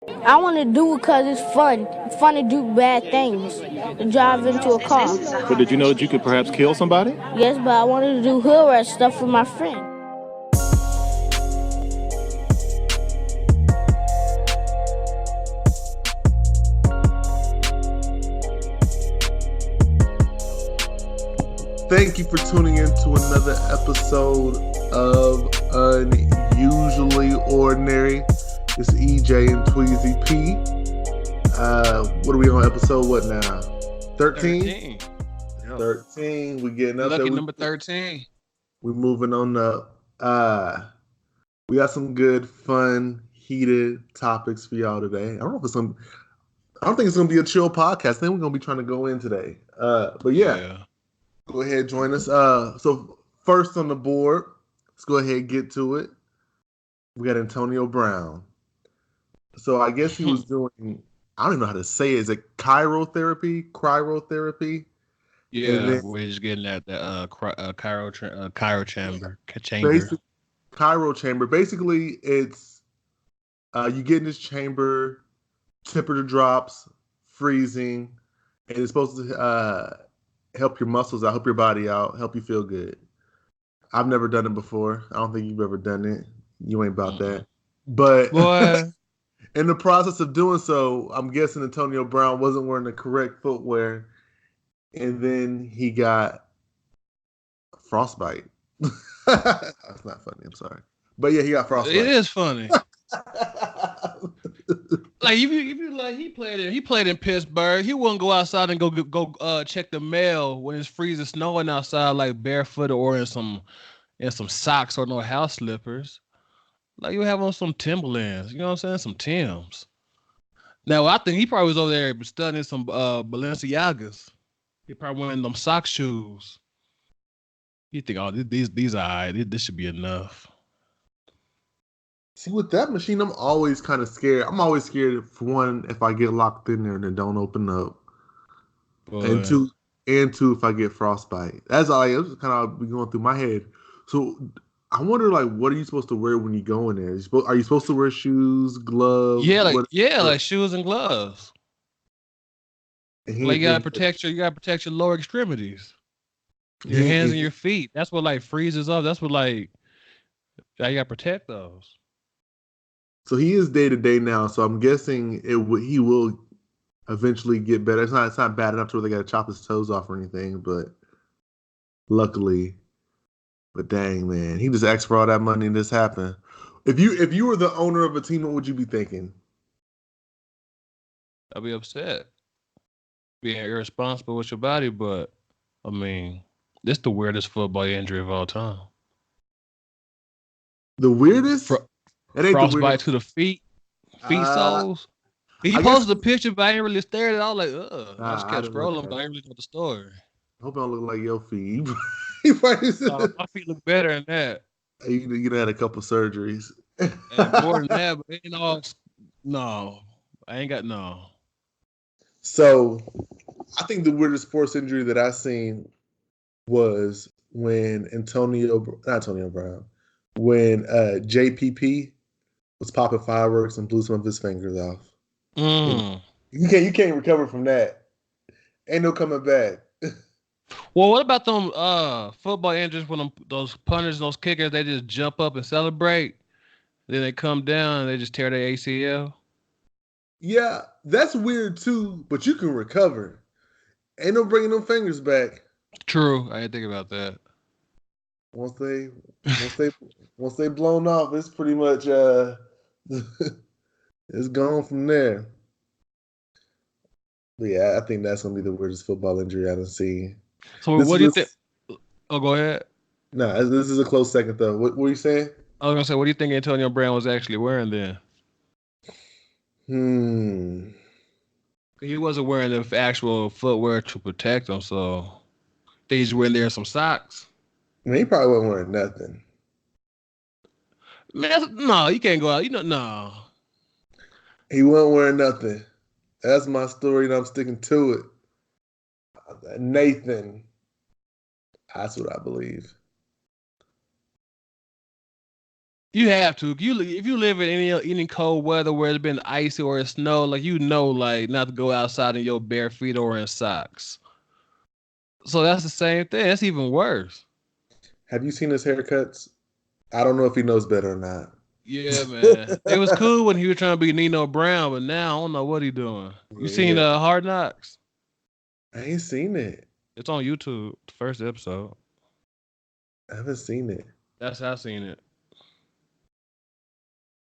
I want to do it because it's fun. It's fun to do bad things. To drive into a car. But did you know that you could perhaps kill somebody? Yes, but I wanted to do hood rat stuff with my friend. Thank you for tuning in to another episode of Unusually Ordinary. It's EJ and Tweezy P. What are we on episode? What now? 13? 13. We getting up Lucky there. number 13. We're moving on up. We got some good, fun, heated topics for y'all today. I don't think it's gonna be a chill podcast. I think we're gonna be trying to go in today. But yeah. Go ahead, join us. So first on the board, let's go ahead and get to it. We got Antonio Brown. So I guess he was doing, I don't even know how to say it. Is it cryotherapy? Yeah, we're just getting at the cryo chamber. Cryo chamber. Basically, it's you get in this chamber, temperature drops, freezing, and it's supposed to help your muscles out, help your body out, help you feel good. I've never done it before. I don't think you've ever done it. You ain't about that. But in the process of doing so, I'm guessing Antonio Brown wasn't wearing the correct footwear, and then he got frostbite. That's not funny. I'm sorry. But yeah, he got frostbite. It is funny. Like if you like he played in Pittsburgh. He wouldn't go outside and go check the mail when it's freezing snowing outside like barefoot or in some socks or no house slippers. Like you have on some Timberlands, you know what I'm saying? Some Timbs. Now I think he probably was over there studying some Balenciagas. He probably wearing them sock shoes. You think, oh, these are all right. This should be enough. See, with that machine, I'm always kind of scared. I'm always scared, for one, if I get locked in there and it don't open up. And two, if I get frostbite. That's all. It was kind of be going through my head. So I wonder, like, what are you supposed to wear when you go in there? Are you supposed to wear shoes, gloves? Like shoes and gloves. Like you gotta protect your lower extremities, your hands and your feet. That's what like freezes up. That's what like you gotta protect those. So he is day to day now. So I'm guessing he will eventually get better. It's not bad enough to where they got to chop his toes off or anything. But luckily, but dang man, he just asked for all that money and this happened. If you were the owner of a team, what would you be thinking? I'd be upset, being irresponsible with your body. But I mean, this is the weirdest football injury of all time. The weirdest. Frostbite to the feet soles. He posted a picture, but I ain't really stared at it. I was like, ugh. I just kept scrolling, but I ain't really got the story. I hope I don't look like your feet. My feet look better than that. You had a couple surgeries. And more than that, but ain't all. No, I ain't got no. So, I think the weirdest sports injury that I seen was when when JPP was popping fireworks and blew some of his fingers off. You can't recover from that. Ain't no coming back. Well, what about them football injuries when those punters, those kickers, they just jump up and celebrate, then they come down and they just tear their ACL? Yeah, that's weird too, but you can recover. Ain't no bringing them fingers back. True, I didn't think about that. Once they blown off, it's pretty much it's gone from there. But yeah, I think that's gonna be the weirdest football injury I've seen. So what do you think? Oh, go ahead. No, this is a close second though. What were you saying? I was gonna say, what do you think Antonio Brown was actually wearing then? He wasn't wearing the actual footwear to protect him, so he's wearing there some socks. I mean, he probably wasn't wearing nothing. Man, no, you can't go out. No. He wasn't wearing nothing. That's my story, and I'm sticking to it. Nathan. That's what I believe. You have to. If you live in any cold weather where it's been icy or it's snow, like like not to go outside in your bare feet or in socks. So that's the same thing. That's even worse. Have you seen his haircuts? I don't know if he knows better or not. Yeah, man. It was cool when he was trying to be Nino Brown, but now I don't know what he doing. You seen Yeah, Hard Knocks? I ain't seen it. It's on YouTube. The first episode. I haven't seen it. That's how I seen it.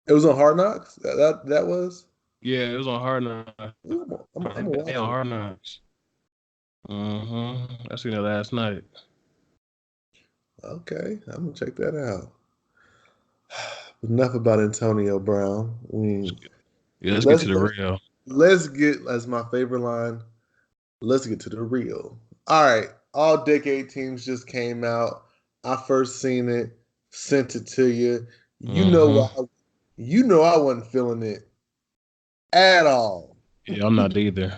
It was on Hard Knocks. That was. Yeah, it was on Hard Knocks. I'm They gonna watch on it. Hard Knocks. I seen it last night. Okay, I'm gonna check that out. Enough about Antonio Brown. Yeah, let's get to the real. Let's get, as my favorite line, let's get to the real. All right, all decade teams just came out. I first seen it, sent it to you. You know I wasn't feeling it at all. Yeah, I'm not either.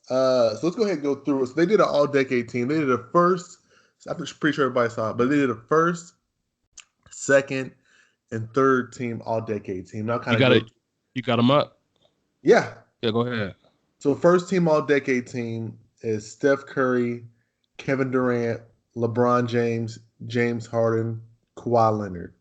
So let's go ahead and go through it. So they did an all decade team. They did a first, I'm pretty sure everybody saw it, but they did a first, second, and third team all decade team. Now you got them up? Yeah. Yeah, go ahead. So first team all decade team is Steph Curry, Kevin Durant, LeBron James, James Harden, Kawhi Leonard.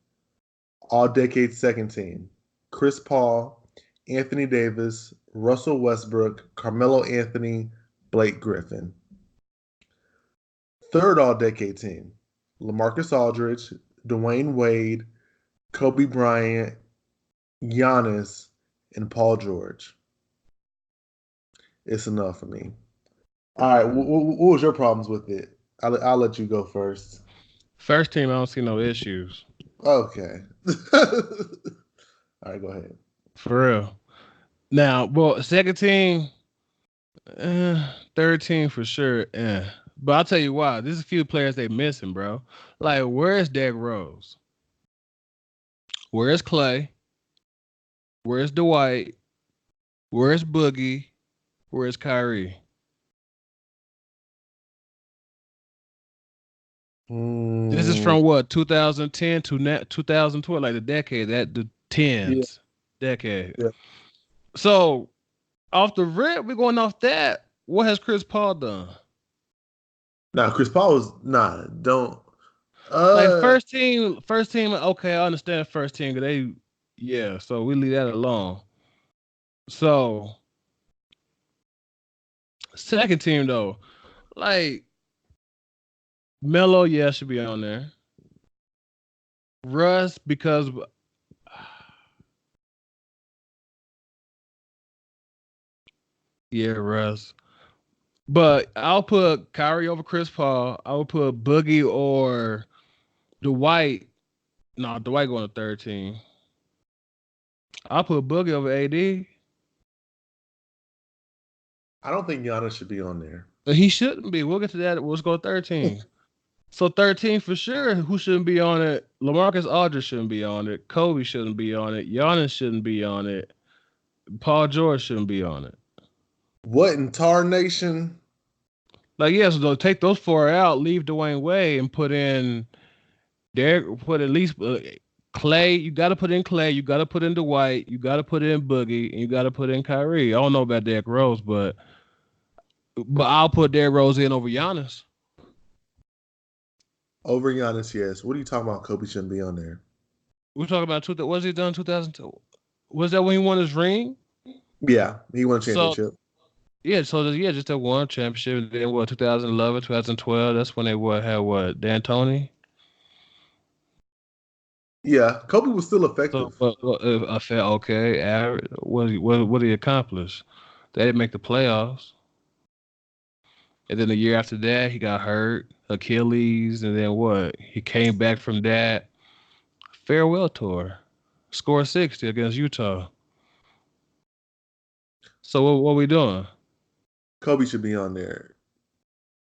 All decade second team, Chris Paul, Anthony Davis, Russell Westbrook, Carmelo Anthony, Blake Griffin. Third all decade team, LaMarcus Aldridge, Dwayne Wade, Kobe Bryant, Giannis, and Paul George. It's enough for me. All right, what was your problems with it? I'll let you go first. First team, I don't see no issues. Okay. All right, go ahead. For real. Now, well, second team, third team for sure. But I'll tell you why. There's a few players they missing, bro. Like, where's Derrick Rose? Where's Clay? Where's Dwight? Where's Boogie? Where's Kyrie? This is from what, 2010 to 2012, like the decade, the tens decade. Yeah. So off the rip, we're going off that. What has Chris Paul done? Nah, Chris Paul was don't. Like first team. Okay, I understand first team because so we leave that alone. So second team though, like Melo, should be on there. Russ, because Russ. But I'll put Kyrie over Chris Paul. I would put Boogie or Dwight. No, Dwight going to third team. I'll put Boogie over AD. I don't think Giannis should be on there. He shouldn't be. We'll get to that. Let's go 13. So 13 for sure. Who shouldn't be on it? LaMarcus Aldridge shouldn't be on it. Kobe shouldn't be on it. Giannis shouldn't be on it. Paul George shouldn't be on it. What in Tar Nation? Like, yes, so take those four out, leave Dwayne Wade, and put in Derek. Put at least Clay. You got to put in Clay. You got to put in Dwight. You got to put in Boogie, and you got to put in Kyrie. I don't know about Derrick Rose, but I'll put Derrick Rose in over Giannis. Over Giannis, yes. What are you talking about? Kobe shouldn't be on there. We're talking about was he done in 2002? Was that when he won his ring? Yeah, he won a championship. Just that one championship. Then 2011, 2012. That's when they had D'Antoni. Yeah, Kobe was still effective. So, I felt okay. Average. What did he accomplish? They didn't make the playoffs. And then the year after that, he got hurt, Achilles, and then what? He came back from that farewell tour, scored 60 against Utah. So what we doing? Kobe should be on there.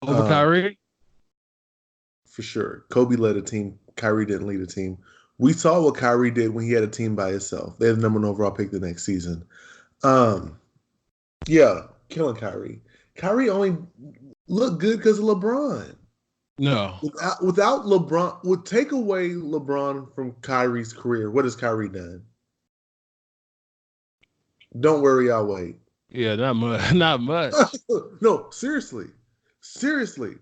Over Kyrie? For sure. Kobe led a team. Kyrie didn't lead a team. We saw what Kyrie did when he had a team by himself. They had the number one overall pick the next season. Killing Kyrie. Kyrie only looked good because of LeBron. No. Without LeBron, would take away LeBron from Kyrie's career. What has Kyrie done? Don't worry, I'll wait. Yeah, not much. Not much. No, seriously, seriously.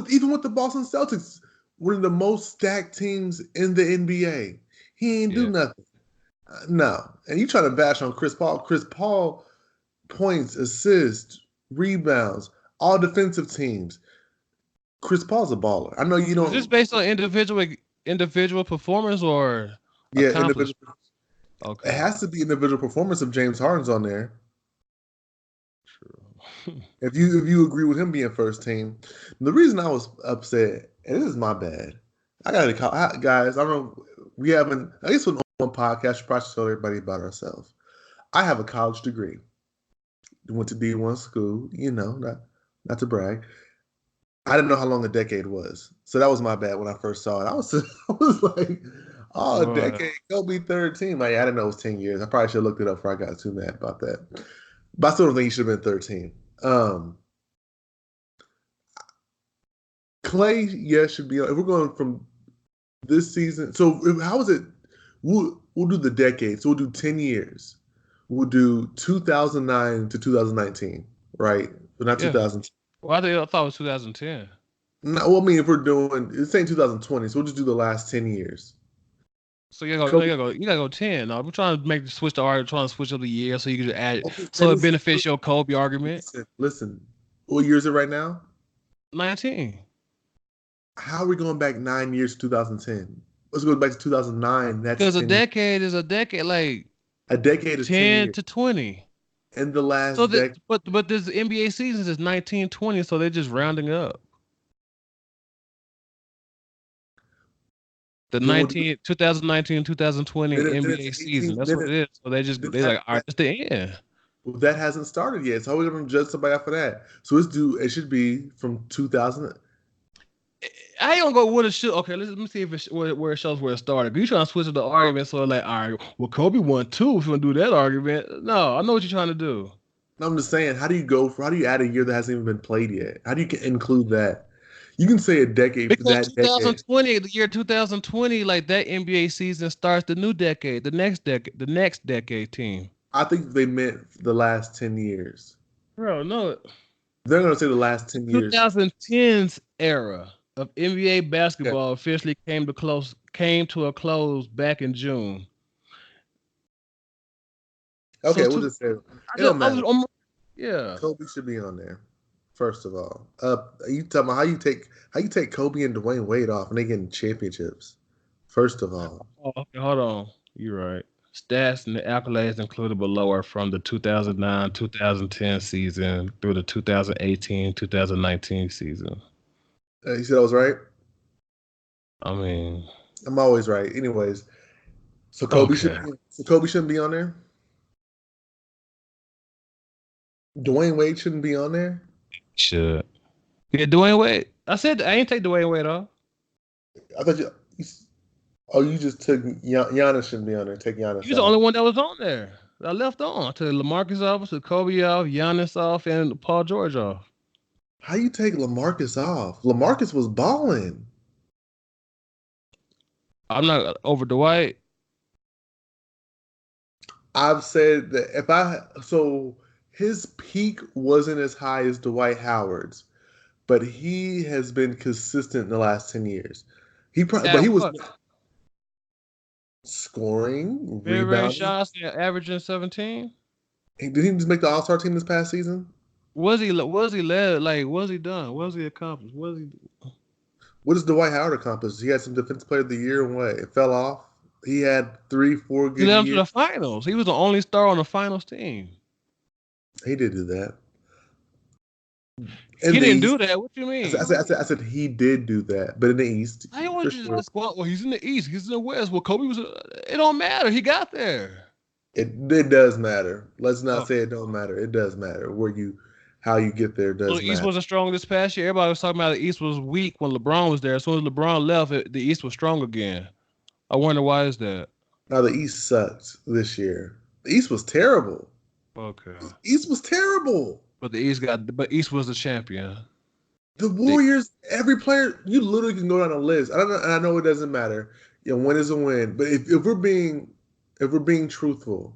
Even with the Boston Celtics, one of the most stacked teams in the NBA, he ain't do Yeah. nothing. No, and you trying to bash on Chris Paul? Chris Paul points, assists, rebounds, all defensive teams. Chris Paul's a baller. I know you Is this don't. based on individual performance or Yeah, individual. accomplishment? It Okay. has to be individual performance if James Harden's on there. True. If you agree with him being first team, the reason I was upset, and this is my bad, I got to call guys. I don't know. We haven't. I guess on one podcast, we probably should tell everybody about ourselves. I have a college degree. Went to D1 school. Not to brag. I didn't know how long a decade was, so that was my bad when I first saw it. I was like, oh, a Right. decade, Kobe third team. Like, I didn't know it was 10 years. I probably should have looked it up before I got too mad about that. But I still don't think he should have been 13. Clay, yes, should be. If we're going from this season, so how is it? We'll do the decade. So we'll do 10 years. We'll do 2009 to 2019, right? But not Yeah. 2010. Well, I thought it was 2010. No, well, I mean, if we're doing, it's saying 2020, so we'll just do the last 10 years. So you gotta go. Kobe, You gotta go 10. No, we're trying to switch the argument, trying to switch up the year so you can just add, okay, so then it benefits your Kobe argument. listen. What year is it right now? 19. How are we going back 9 years to 2010? Let's go back to 2009. That's Because a 10 years. decade is a decade, like A decade is 10 10 years. to 20. In the So last that, decade. but this NBA seasons is 1920, so they're just rounding up. The Then we'll do, 2019, 2020 then NBA it's season. 18. That's what it is. So Then they like, all right, it's the end. that hasn't started yet. So how are we going to judge somebody after that? So it should be from 2000. I ain't gonna go with it should. Okay, let me see if where it shows where it started. You trying to switch up the argument, so like, all right, well, Kobe won two. If you want to do that argument, no, I know what you're trying to do. No, I'm just saying, how do you add a year that hasn't even been played yet? How do you include that? You can say a decade for Because that decade. 2020, the year 2020, like that NBA season starts the new decade, the next decade team. I think they meant the last 10 years. Bro, no, They're going to say the last 10 years. 2010's era of NBA Okay. basketball officially came to a close back in June. Okay, So we'll just say it don't matter. yeah. Kobe should be on there. First of all, you talking about how you take Kobe and Dwayne Wade off and they getting championships. First of all, Oh, okay, hold on. You're right. Stats and the accolades included below are from the 2009-2010 season through the 2018-2019 season. you said I was right. I mean, I'm always right. Anyways, so okay. Kobe shouldn't be on there. Dwayne Wade shouldn't be on there. Should. Yeah, Dwayne Wade. I said I ain't take Dwayne Wade off. I thought you just took Giannis shouldn't be on there. Take Giannis. He was the only one that was on there. I left on. I took LaMarcus off, took Kobe off, Giannis off, and Paul George off. How you take LaMarcus off? LaMarcus was balling. I'm not over Dwight. I've said that so his peak wasn't as high as Dwight Howard's, but he has been consistent in the last 10 years. But he was scoring, Very rebounding. shots, averaging 17. Did he just make the All-Star team this past season? Was he led? Like, was he done? Was he accomplished? What does Dwight Howard accomplish? He had some Defensive Player of the Year and what? It fell off. He had 3-4 He good led him to years. the finals. He was the only star on the finals team. He did do that. He didn't do that. What you mean? I said he did do that, but in the East. I want you to squat. Well, he's in the East. He's in the West. Well, Kobe was. It don't matter. He got there. It does matter. Let's not say it don't matter. It does matter how you get there. Does the East wasn't strong this past year. Everybody was talking about the East was weak when LeBron was there. As soon as LeBron left, the East was strong again. I wonder why is that? Now the East sucked this year. The East was terrible. Okay. The East was terrible. But East was the champion. The Warriors, every player, you literally can go down a list. I don't know, and I know it doesn't matter. Win is a win. But if we're being truthful,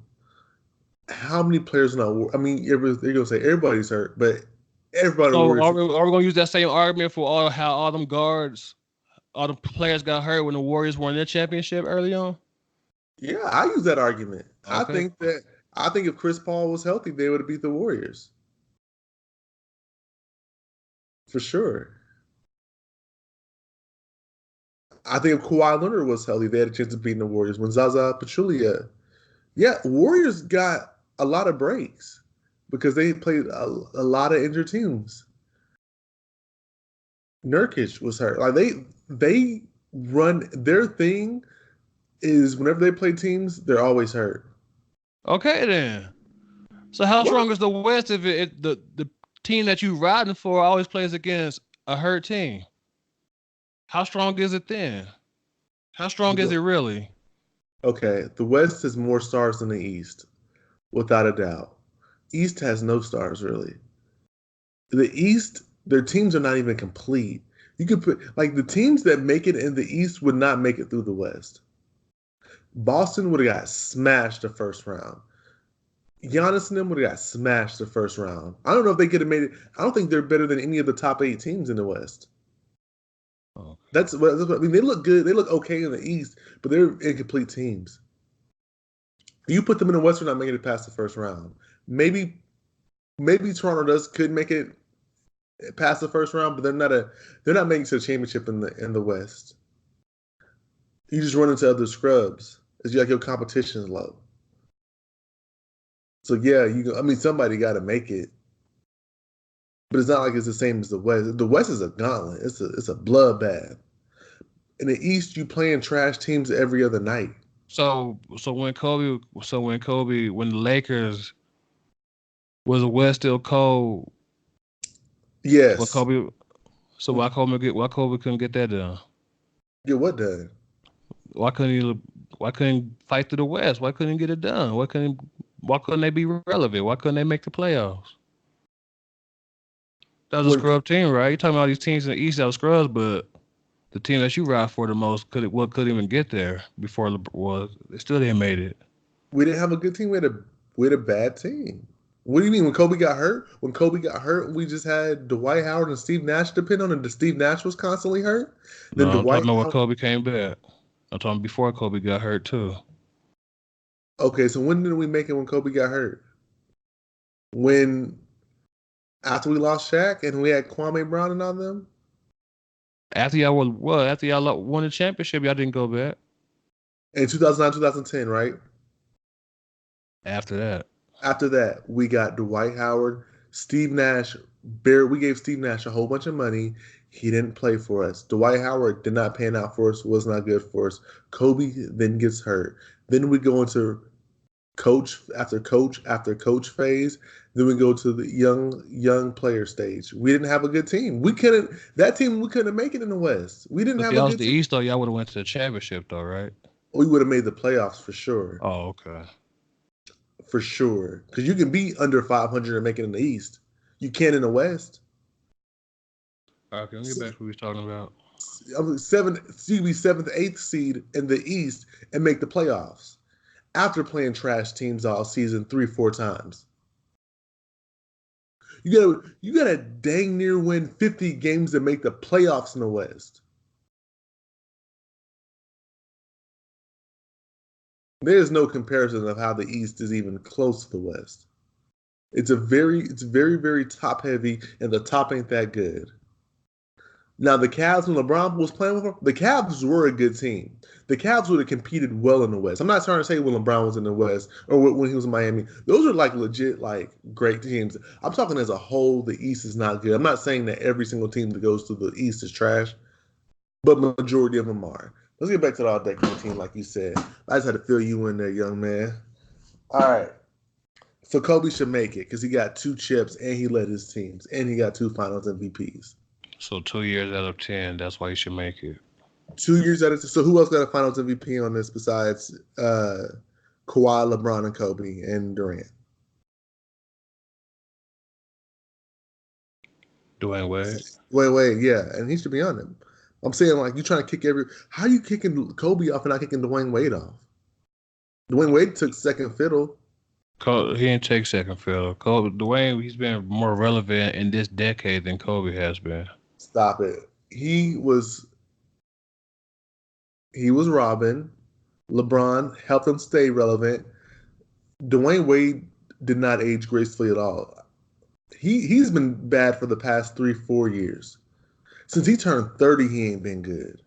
how many players not? I mean, they're gonna say everybody's hurt, but everybody So Warriors. are we gonna use that same argument for all them guards, all the players got hurt when the Warriors won their championship early on? Yeah, I use that argument. Okay. I think if Chris Paul was healthy, they would have beat the Warriors for sure. I think if Kawhi Leonard was healthy, they had a chance of beating the Warriors. When Zaza Pachulia, yeah, Warriors got a lot of breaks because they played a lot of injured teams. Nurkic was hurt. Like they run their thing is whenever they play teams, they're always hurt. Okay then. So how strong is the West if the team that you riding for always plays against a hurt team? How strong is it then? How strong is it really? Okay, the West has more stars than the East, without a doubt. East has no stars really. The East, their teams are not even complete. You could put like the teams that make it in the East would not make it through the West. Boston would have got smashed the first round. Giannis and them would have got smashed the first round. I don't know if they could have made it. I don't think they're better than any of the top 8 teams in the West. Oh. That's what I mean. They look good. They look okay in the East, but they're incomplete teams. You put them in the West, they're not making it past the first round. Maybe Toronto could make it past the first round, but they're not making it to the championship in the West. You just run into other scrubs. It's like your competition is low. So yeah, somebody got to make it, but it's not like it's the same as the West. The West is a gauntlet. It's a bloodbath. In the East, you playing trash teams every other night. So when the Lakers was the West still cold? Yes. What Kobe? So why Kobe couldn't get that done? Get what done? Why couldn't he fight through the West? Why couldn't he get it done? Why couldn't they be relevant? Why couldn't they make the playoffs? That was a scrub team, right? You're talking about these teams in the East that were scrubs, but the team that you ride for the most couldn't even get there before they still didn't made it. We didn't have a good team. We had a bad team. What do you mean when Kobe got hurt? When Kobe got hurt, we just had Dwight Howard and Steve Nash depend on, and Steve Nash was constantly hurt. Then I'm talking about when Kobe came back. I'm talking before Kobe got hurt too. Okay, so when did we make it when Kobe got hurt? After we lost Shaq and we had Kwame Brown and all them? After y'all won the championship, y'all didn't go back. In 2009, 2010, right? After that, we got Dwight Howard, Steve Nash. We gave Steve Nash a whole bunch of money. He didn't play for us. Dwight Howard did not pan out for us, was not good for us. Kobe then gets hurt. Then we go into coach after coach after coach phase. Then we go to the young player stage. We didn't have a good team. We couldn't make it in the West. We didn't have a good team. The East though, y'all would have went to the championship though, right? We would have made the playoffs for sure. Oh, okay. For sure. Because you can be under 500 and make it in the East. You can't in the West. All right, can we get back to what we were talking about? You be 7th, 8th seed in the East and make the playoffs after playing trash teams all season 3-4 times. You gotta dang near win 50 games to make the playoffs in the West. There's no comparison of how the East is even close to the West. It's very, very top heavy, and the top ain't that good. Now, the Cavs, when LeBron was playing with them, the Cavs were a good team. The Cavs would have competed well in the West. I'm not trying to say when LeBron was in the West or when he was in Miami. Those are like legit, like great teams. I'm talking as a whole, the East is not good. I'm not saying that every single team that goes to the East is trash, but majority of them are. Let's get back to the all-decade team, like you said. I just had to fill you in there, young man. All right. So Kobe should make it because he got 2 chips and he led his teams and he got 2 Finals MVPs. So 2 years out of 10, that's why he should make it. 2 years out of 10. So who else got a Finals MVP on this besides Kawhi, LeBron, and Kobe and Durant? Dwayne Wade. Wait, yeah, and he should be on him. I'm saying like you trying to kick how are you kicking Kobe off and not kicking Dwayne Wade off? Dwayne Wade took second fiddle. He didn't take second fiddle. Dwayne, he's been more relevant in this decade than Kobe has been. Stop it. He was Robin. LeBron helped him stay relevant. Dwayne Wade did not age gracefully at all. He's been bad for the past 3-4 years. Since he turned 30, he ain't been good.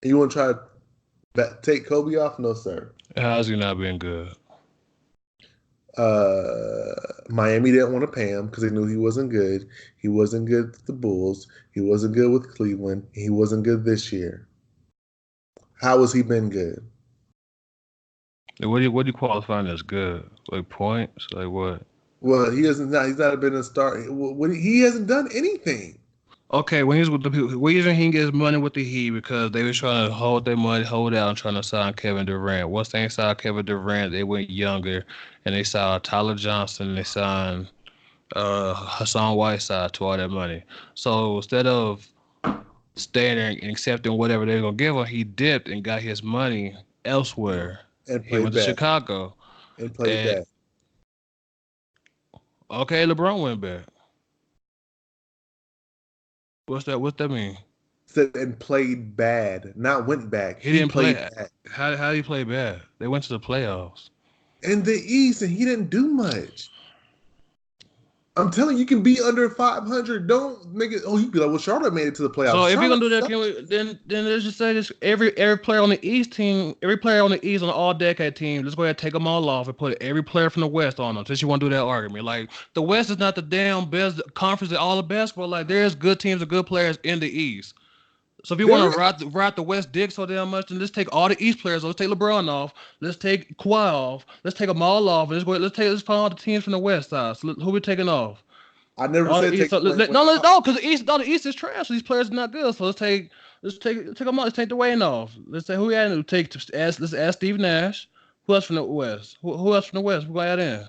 You want to try to take Kobe off? No, sir. How's he not been good? Miami didn't want to pay him because they knew he wasn't good. He wasn't good with the Bulls. He wasn't good with Cleveland. He wasn't good this year. How has he been good? What do you qualify as good? Like points? Like what? Well, he's not been a star. He hasn't done anything. Okay, when he's with the people, reason he gets money with the Heat because they were trying to hold their money, hold out, and trying to sign Kevin Durant. Once they signed Kevin Durant, they went younger, and they signed Tyler Johnson, and they signed Hassan Whiteside to all that money. So instead of staying there and accepting whatever they're gonna give him, he dipped and got his money elsewhere. And he went to Chicago and played back. Okay, LeBron went back. What's that mean? Said and played bad, not went back. He didn't play bad. How did he play bad? They went to the playoffs. In the East, and he didn't do much. I'm telling you, can be under 500. Don't make it. Oh, you be like, well, Charlotte made it to the playoffs. So if Charlotte, you're gonna do that, then let's just say this: every player on the East team, every player on the East on the all-decade team, let's go ahead and take them all off and put every player from the West on them. Since you want to do that argument, like the West is not the damn best conference at all the best, but like there's good teams and good players in the East. So if you want to ride the West dick so damn much, then let's take all the East players. Let's take LeBron off. Let's take Kawhi off. Let's take them all off. And let's find all the teams from the West side. So who we taking off? I never said take. No, because the East is trash. So these players are not good. So let's take them off. Let's take Dwayne off. Let's say who we had to take. Let's ask Steve Nash. Who else from the West? Who else from the West? We gonna add in.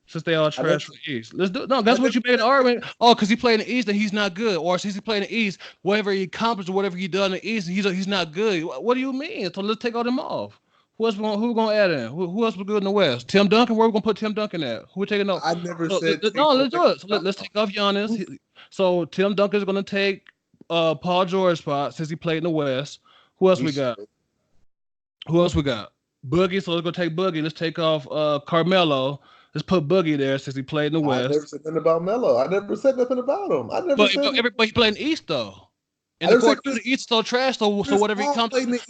Since they all trash from the East. Let's do no. That's what you made an argument. Oh, because he played in the East and he's not good. Or since he played in the East, whatever he accomplished or whatever he done in the East, he's not good. What do you mean? So let's take all them off. Who we gonna add in? Who else was good in the West? Tim Duncan. Where we gonna put Tim Duncan at? Who we taking off? I never said. No, let's do it. So let's take off Giannis. So Tim Duncan's gonna take Paul George's spot since he played in the West. Who else we got? Boogie. So let's go take Boogie. Let's take off Carmelo. Let's put Boogie there since he played in the West. I never said nothing about Melo. I never said nothing about him. Everybody played in the East though. And of course, the East is so trash. So whatever he accomplished in the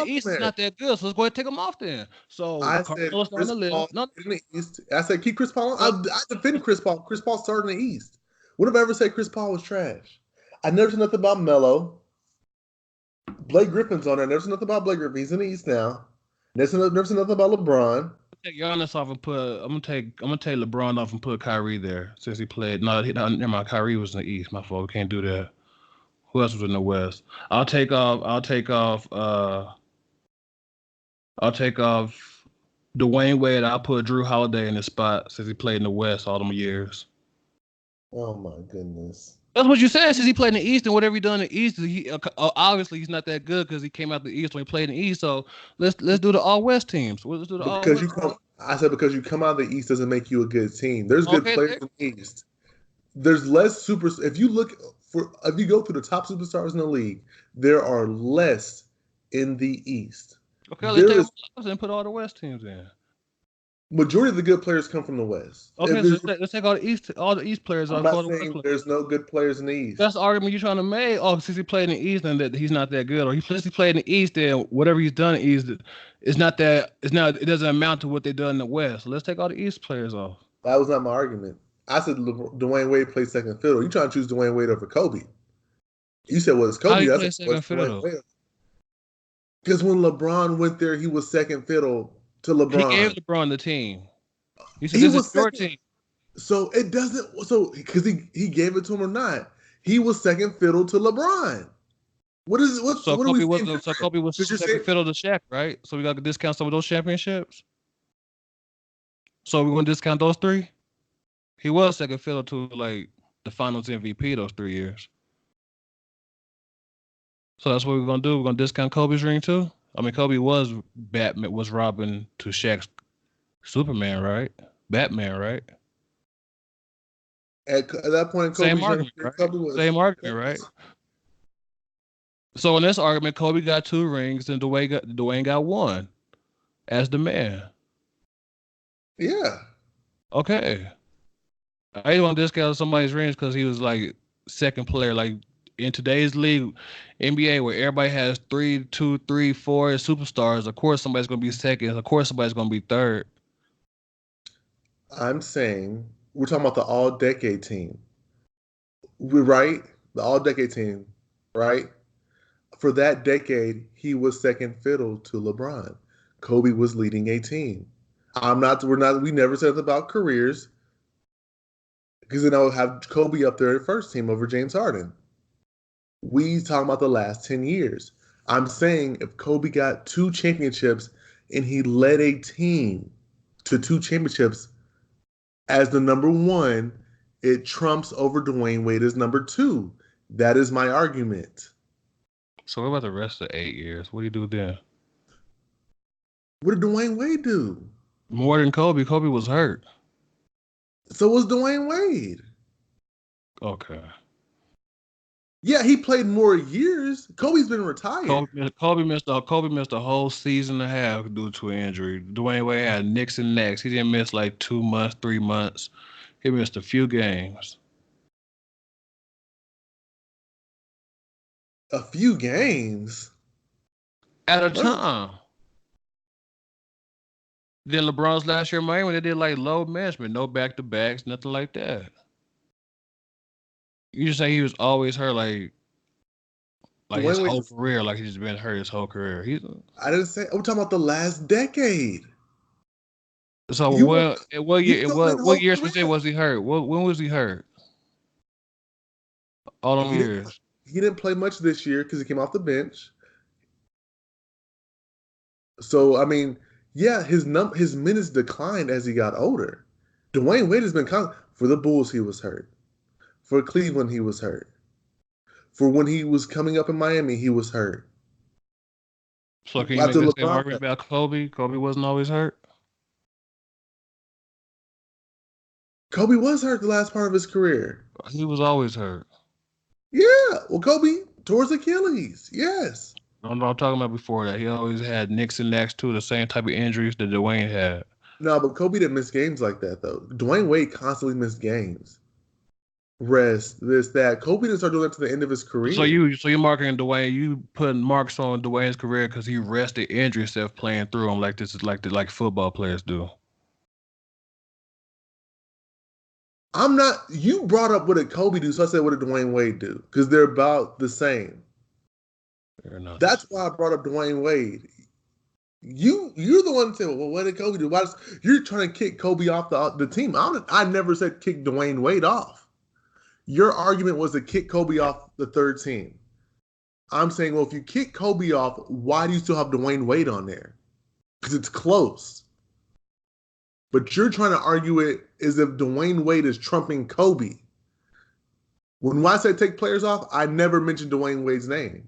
East is not that good. So let's go ahead and take him off then. So I said Chris Paul in the East. I said keep Chris Paul. I defend Chris Paul. Chris Paul started in the East. When have I ever said Chris Paul was trash? I never said nothing about Melo. Blake Griffin's on there. Never said nothing about Blake Griffin. He's in the East now. Never said nothing about LeBron. Take Giannis off and I'm gonna take LeBron off and put Kyrie there since he played. No, never mind. Kyrie was in the East. My fault. We can't do that. Who else was in the West? I'll take off Dwayne Wade. I'll put Drew Holiday in his spot since he played in the West all them years. Oh my goodness. That's what you said. Since he played in the East and whatever he done in the East, obviously he's not that good because he came out the East when he played in the East. So let's do the all West teams. Let's do the all West. Because you come out of the East doesn't make you a good team. There's good players in the East. There's less if you go through the top superstars in the league, there are less in the East. Okay, let's take and put all the West teams in. Majority of the good players come from the West. Okay, so let's take all the East players. I'm not saying there's no good players in the East. That's the argument you're trying to make. Oh, since he played in the East, and that he's not that good, or he played in the East, then whatever he's done in the East it doesn't amount to what they done in the West. So let's take all the East players off. That was not my argument. I said Dwayne Wade played second fiddle. You trying to choose Dwayne Wade over Kobe? You said, "Well, it's Kobe." How do you play second fiddle? Because when LeBron went there, he was second fiddle to LeBron. He gave LeBron the team. He said, "This is your team." So it doesn't. So because he gave it to him or not, he was second fiddle to LeBron. What is it? So Kobe was second fiddle to Shaq, right? So we got to discount some of those championships. So we're going to discount those three. He was second fiddle to like the Finals MVP those 3 years. So that's what we're gonna do. We're gonna discount Kobe's ring too. I mean, Kobe was Batman, was Robin to Shaq's Superman, right? Batman, right? At that point, Same Kobe's young. argument, right? Kobe was. Same argument, right? So in this argument, Kobe got 2 rings and Dwayne got 1 as the man. Yeah. Okay. I didn't want to discount somebody's rings because he was like second player. Like in today's league, NBA, where everybody has 3, 2, 3, 4 superstars, of course somebody's gonna be second. Of course somebody's gonna be third. I'm saying we're talking about the all-decade team. We're right. The all-decade team, right? For that decade, he was second fiddle to LeBron. Kobe was leading a team. We never said about careers because then I would have Kobe up there at first team over James Harden. We talking about the last 10 years. I'm saying if Kobe got 2 championships and he led a team to 2 championships as the number 1, it trumps over Dwayne Wade as number 2. That is my argument. So what about the rest of the 8 years? What do you do then? What did Dwayne Wade do? More than Kobe. Kobe was hurt. So was Dwayne Wade. Okay. Yeah, he played more years. Kobe's been retired. Kobe missed a whole season and a half due to an injury. Dwayne Wade had nicks and necks. He didn't miss like 2 months, 3 months. He missed a few games. A few games? At a time. Then LeBron's last year in Miami, they did like load management, no back-to-backs, nothing like that. You just say he was always hurt, like his whole career, like he's been hurt his whole career. I didn't say. I'm talking about the last decade. So what year specifically was he hurt? When was he hurt? All them years. He didn't play much this year because he came off the bench. So I mean, yeah, his minutes declined as he got older. Dwayne Wade has been for the Bulls. He was hurt. For Cleveland, he was hurt. For when he was coming up in Miami, he was hurt. So can you make the same argument about Kobe? Kobe wasn't always hurt? Kobe was hurt the last part of his career. He was always hurt. Yeah. Well, Kobe tore his Achilles. Yes. I'm talking about before that. He always had nicks and knacks too, the same type of injuries that Dwayne had. No, but Kobe didn't miss games like that, though. Dwayne Wade constantly missed games. Rest, this, that. Kobe didn't start doing that to the end of his career. So you're marking Dwayne. You putting marks on Dwayne's career because he rested injury stuff playing through him like this is like football players do. I'm not. You brought up what did Kobe do, so I said what did Dwayne Wade do because they're about the same. That's why I brought up Dwayne Wade. You're the one that said, well, what did Kobe do? You're trying to kick Kobe off the team. I never said kick Dwayne Wade off. Your argument was to kick Kobe off the third team. I'm saying, well, if you kick Kobe off, why do you still have Dwayne Wade on there? Because it's close. But you're trying to argue it as if Dwayne Wade is trumping Kobe. When I said take players off, I never mentioned Dwayne Wade's name.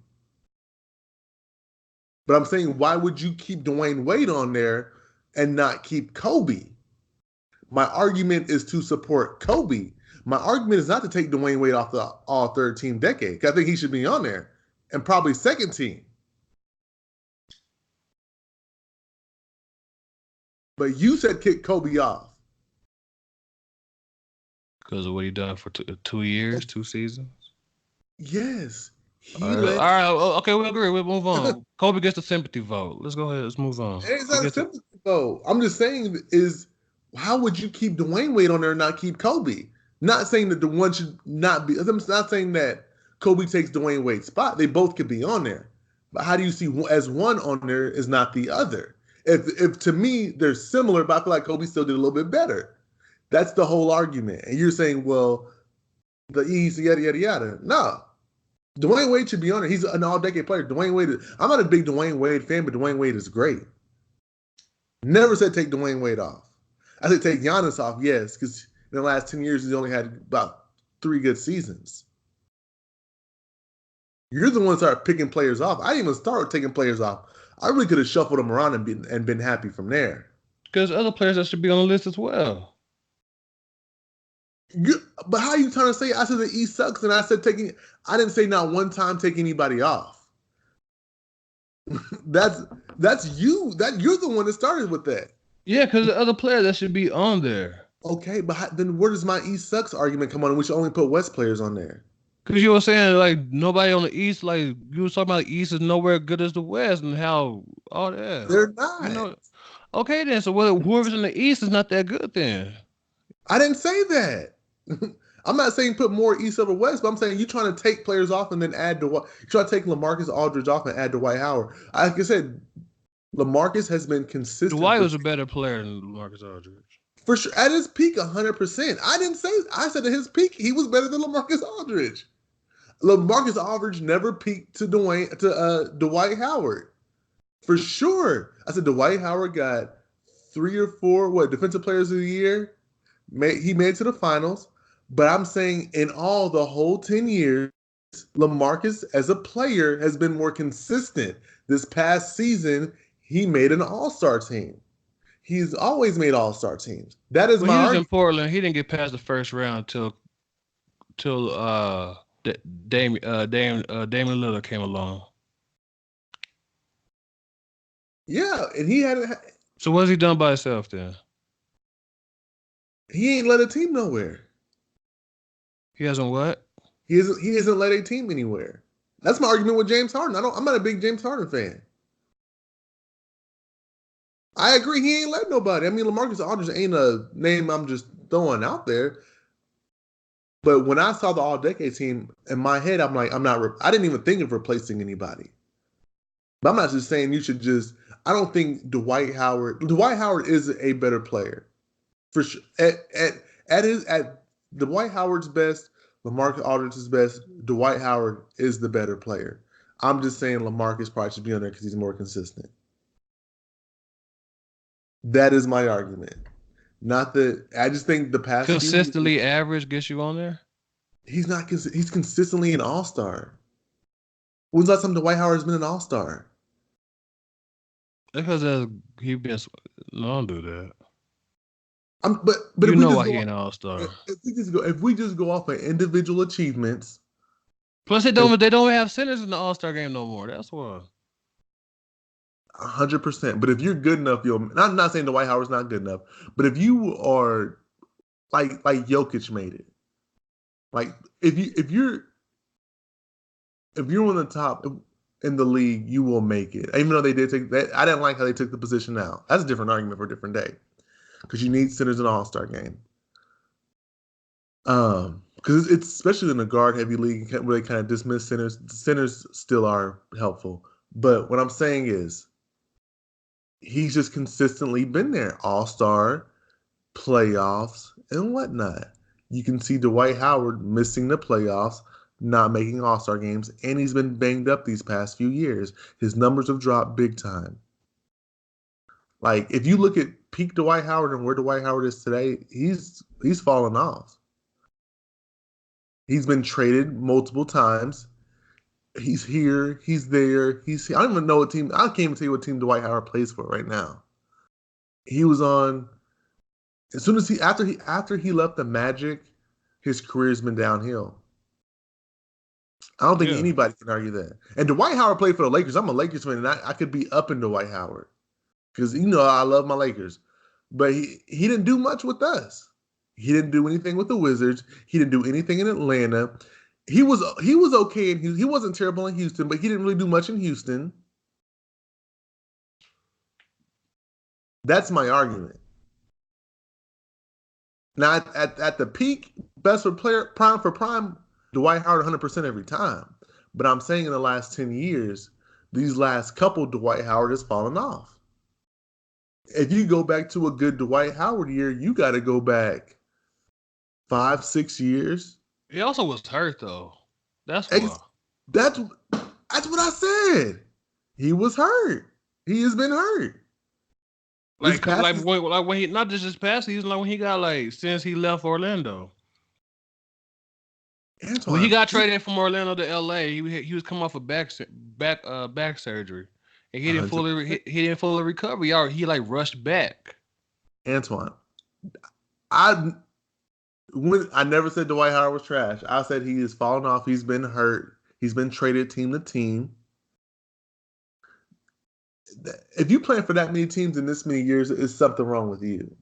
But I'm saying, why would you keep Dwayne Wade on there and not keep Kobe? My argument is to support Kobe. My argument is not to take Dwayne Wade off the all-third team decade. I think he should be on there and probably second team. But you said kick Kobe off. Because of what he done for 2 years, 2 seasons? Yes. All right. Okay, we agree. We'll move on. Kobe gets the sympathy vote. Let's go ahead. Let's move on. It's not a sympathy vote. I'm just saying how would you keep Dwayne Wade on there and not keep Kobe? Not saying that the one should not be. I'm not saying that Kobe takes Dwayne Wade's spot. They both could be on there. But how do you see as one on there is not the other? If to me they're similar, but I feel like Kobe still did a little bit better. That's the whole argument. And you're saying, well, the East, yada, yada, yada. No. Dwayne Wade should be on there. He's an all-decade player. I'm not a big Dwayne Wade fan, but Dwayne Wade is great. Never said take Dwayne Wade off. I said take Giannis off, yes, because In the last 10 years, he's only had about 3 good seasons. You're the one that started picking players off. I didn't even start taking players off. I really could have shuffled them around and been happy from there. Because other players that should be on the list as well. But how are you trying to say I said the East sucks and I didn't say not one time take anybody off. that's you. You're the one that started with that. Yeah, because the other players that should be on there. Okay, but then where does my East sucks argument come on? And we should only put West players on there. Because you were saying like nobody on the East, like you were talking about the East is nowhere good as the West and how all that. They're not. Okay then, so whoever's in the East is not that good then. I didn't say that. I'm not saying put more East over West, but I'm saying you're trying to take players off and then add Dwight. You're trying to take LaMarcus Aldridge off and add Dwight Howard. Like I said, LaMarcus has been consistent. Dwight was a better player than LaMarcus Aldridge. For sure. At his peak, 100%. I said at his peak, he was better than LaMarcus Aldridge. LaMarcus Aldridge never peaked to Dwight Howard. For sure. I said Dwight Howard got 3 or 4 defensive players of the year. He made it to the finals. But I'm saying in all the whole 10 years, LaMarcus as a player has been more consistent. This past season, he made an all-star team. He's always made all-star teams. That is my argument. He was in Portland. He didn't get past the first round till Damian Lillard came along. Yeah, and he had. So what's he done by himself then? He ain't led a team nowhere. He hasn't what? He hasn't led a team anywhere. That's my argument with James Harden. I'm not a big James Harden fan. I agree. He ain't led nobody. I mean, LaMarcus Aldridge ain't a name I'm just throwing out there. But when I saw the All-Decade team, in my head, I'm like, I didn't even think of replacing anybody. But I'm not just saying you should just, I don't think Dwight Howard is a better player. For sure. At Dwight Howard's best, LaMarcus Aldridge's best, Dwight Howard is the better player. I'm just saying LaMarcus probably should be on there because he's more consistent. That is my argument. Not that I just think the past consistently average gets you on there. He's not. He's consistently an all-star. When's the last time Dwight Howard's been an all-star? Because he been. No, don't do that. But you know why he an all-star. If we just go off of individual achievements. Plus, they don't have centers in the all-star game no more. That's why. 100%. But if you're good enough, I'm not saying Dwight Howard's not good enough, but if you are like Jokic made it, like if you're on the top in the league, you will make it. Even though they did take that, I didn't like how they took the position out. That's a different argument for a different day, because you need centers in an all-star game. Because it's especially in a guard-heavy league where they kind of dismiss centers. Centers still are helpful, but what I'm saying is, he's just consistently been there, all-star, playoffs, and whatnot. You can see Dwight Howard missing the playoffs, not making all-star games, and he's been banged up these past few years. His numbers have dropped big time. Like, if you look at peak Dwight Howard and where Dwight Howard is today, he's fallen off. He's been traded multiple times. He's here. He's there. I don't even know what team. I can't even tell you what team Dwight Howard plays for right now. He was on. As soon as after he left the Magic, his career's been downhill. I don't think anybody can argue that. And Dwight Howard played for the Lakers. I'm a Lakers fan, and I could be up in Dwight Howard because I love my Lakers. But he didn't do much with us. He didn't do anything with the Wizards. He didn't do anything in Atlanta. He was okay in Houston. He wasn't terrible in Houston, but he didn't really do much in Houston. That's my argument. Now, at the peak, best for player, prime for prime, Dwight Howard 100% every time. But I'm saying in the last 10 years, these last couple, Dwight Howard has fallen off. If you go back to a good Dwight Howard year, you got to go back 5-6 years. He also was hurt though. That's why. That's what I said. He was hurt. He has been hurt. This past when he not just this past season, like when he got since he left Orlando. Antoine, When he got traded from Orlando to LA, he was coming off of back surgery, and he didn't fully recover. He rushed back. Antoine, I never said Dwight Howard was trash. I said he has fallen off. He's been hurt. He's been traded team to team. If you playing for that many teams in this many years, it's something wrong with you.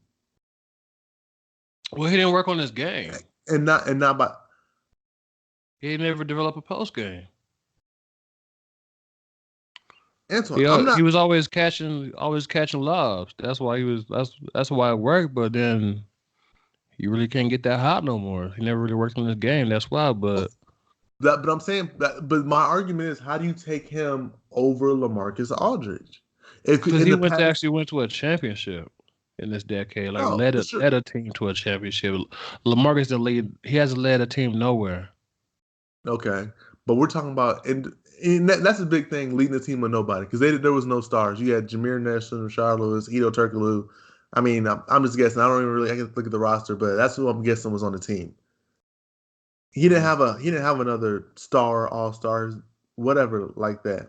Well, he didn't work on his game, and not by. He never developed a post game. Antoine, he was always catching lobs. That's why he was. That's why it worked. But then you really can't get that hot no more. He never really worked on his game. That's why. But I'm saying that. But my argument is, how do you take him over LaMarcus Aldridge? Because he actually went to a championship in this decade. Led a team to a championship. LaMarcus he hasn't led a team nowhere. Okay, but we're talking about and that's a big thing, leading a team with nobody, because there was no stars. You had Jameer Nelson, Rashard Lewis, Ito Turkoglu. I mean, I'm just guessing. I don't even really. I can look at the roster, but that's who I'm guessing was on the team. He didn't have another star, all-stars, whatever like that.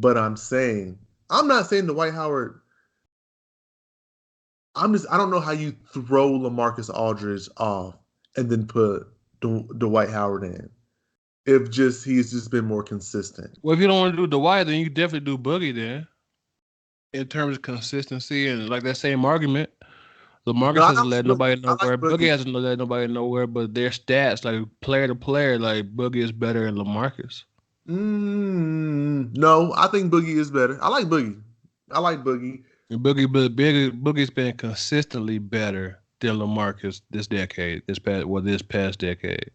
But I'm not saying Dwight Howard. I don't know how you throw LaMarcus Aldridge off and then put Dwight Howard in. If he's just been more consistent. Well, if you don't want to do Dwight, then you definitely do Boogie then. In terms of consistency and that same argument, LaMarcus hasn't led nobody nowhere. Boogie hasn't led nobody nowhere, but their stats, player to player, Boogie is better than LaMarcus. No, I think Boogie is better. I like Boogie. And Boogie's been consistently better than LaMarcus this past decade.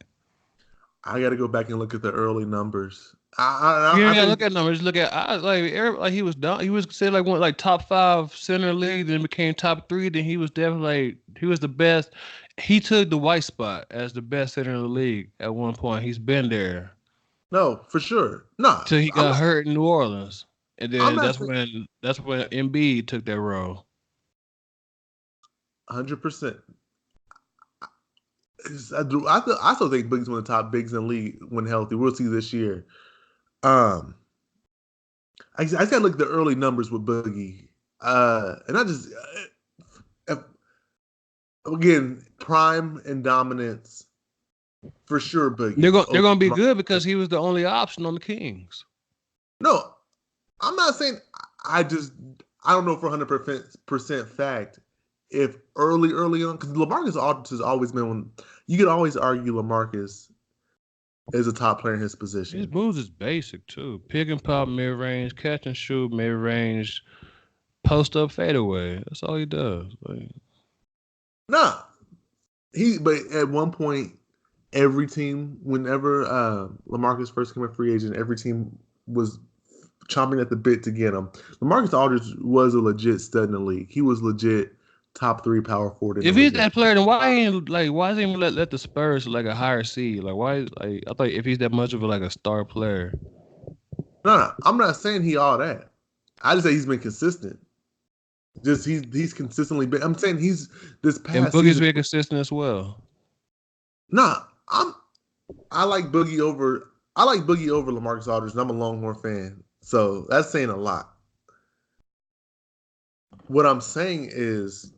I got to go back and look at the early numbers. Look at numbers. Look at he was done. He was said one top 5 center league, then became top 3. Then he was definitely he was the best. He took the white spot as the best center in the league at one point. He's been there. No, for sure. No, till he got hurt in New Orleans, and then that's when Embiid took that role. 100%. I still think Boogie's one of the top bigs in the league when healthy. We'll see this year. I just gotta look at the early numbers with Boogie, and I just again prime and dominance for sure. Boogie, they're gonna be good because he was the only option on the Kings. No, I'm not saying. I don't know for 100% fact. If early on, because LaMarcus Aldridge has always been one. You could always argue LaMarcus is a top player in his position. His moves is basic too: pick and pop, mid range, catch and shoot, mid range, post up, fadeaway. That's all he does. But at one point, every team, whenever LaMarcus first came a free agent, every team was chomping at the bit to get him. LaMarcus Aldridge was a legit stud in the league. He was legit top 3 power forward. If he's that player, then why ain't why doesn't he let the Spurs a higher seed? Why? I thought if he's that much of a star player. No, I'm not saying he all that. I just say he's been consistent. Just he's consistently been. I'm saying he's this past. And Boogie's been consistent as well. Nah, I like Boogie over LaMarcus Aldridge, and I'm a Longhorn fan, so that's saying a lot. What I'm saying is,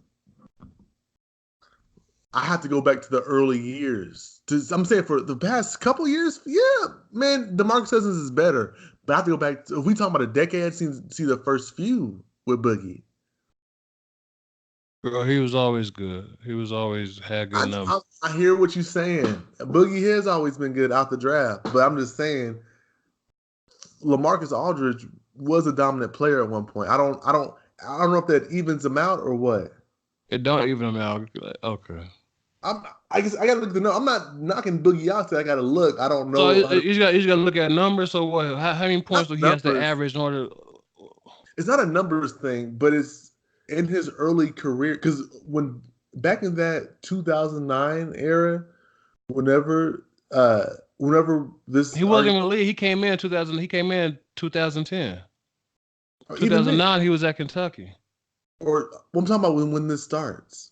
I have to go back to the early years. I'm saying for the past couple years, yeah, man, DeMarcus Cousins is better. But I have to go back. If we talk about a decade, I've seen the first few with Boogie. Bro, he was always good. He was always had good numbers. I hear what you're saying. Boogie has always been good out the draft, but I'm just saying, LaMarcus Aldridge was a dominant player at one point. I don't know if that evens him out or what. It don't even him out. Okay. I guess I gotta look at the numbers. I'm not knocking Boogie out. I gotta look. I don't know. So you just gotta look at numbers. So what? How many points do he has to average in order? It's not a numbers thing, but it's in his early career. Because back in that 2009 era, whenever this he wasn't in the league. He came in 2000. He came in 2010. 2009. He was at Kentucky. Or I'm talking about when this starts.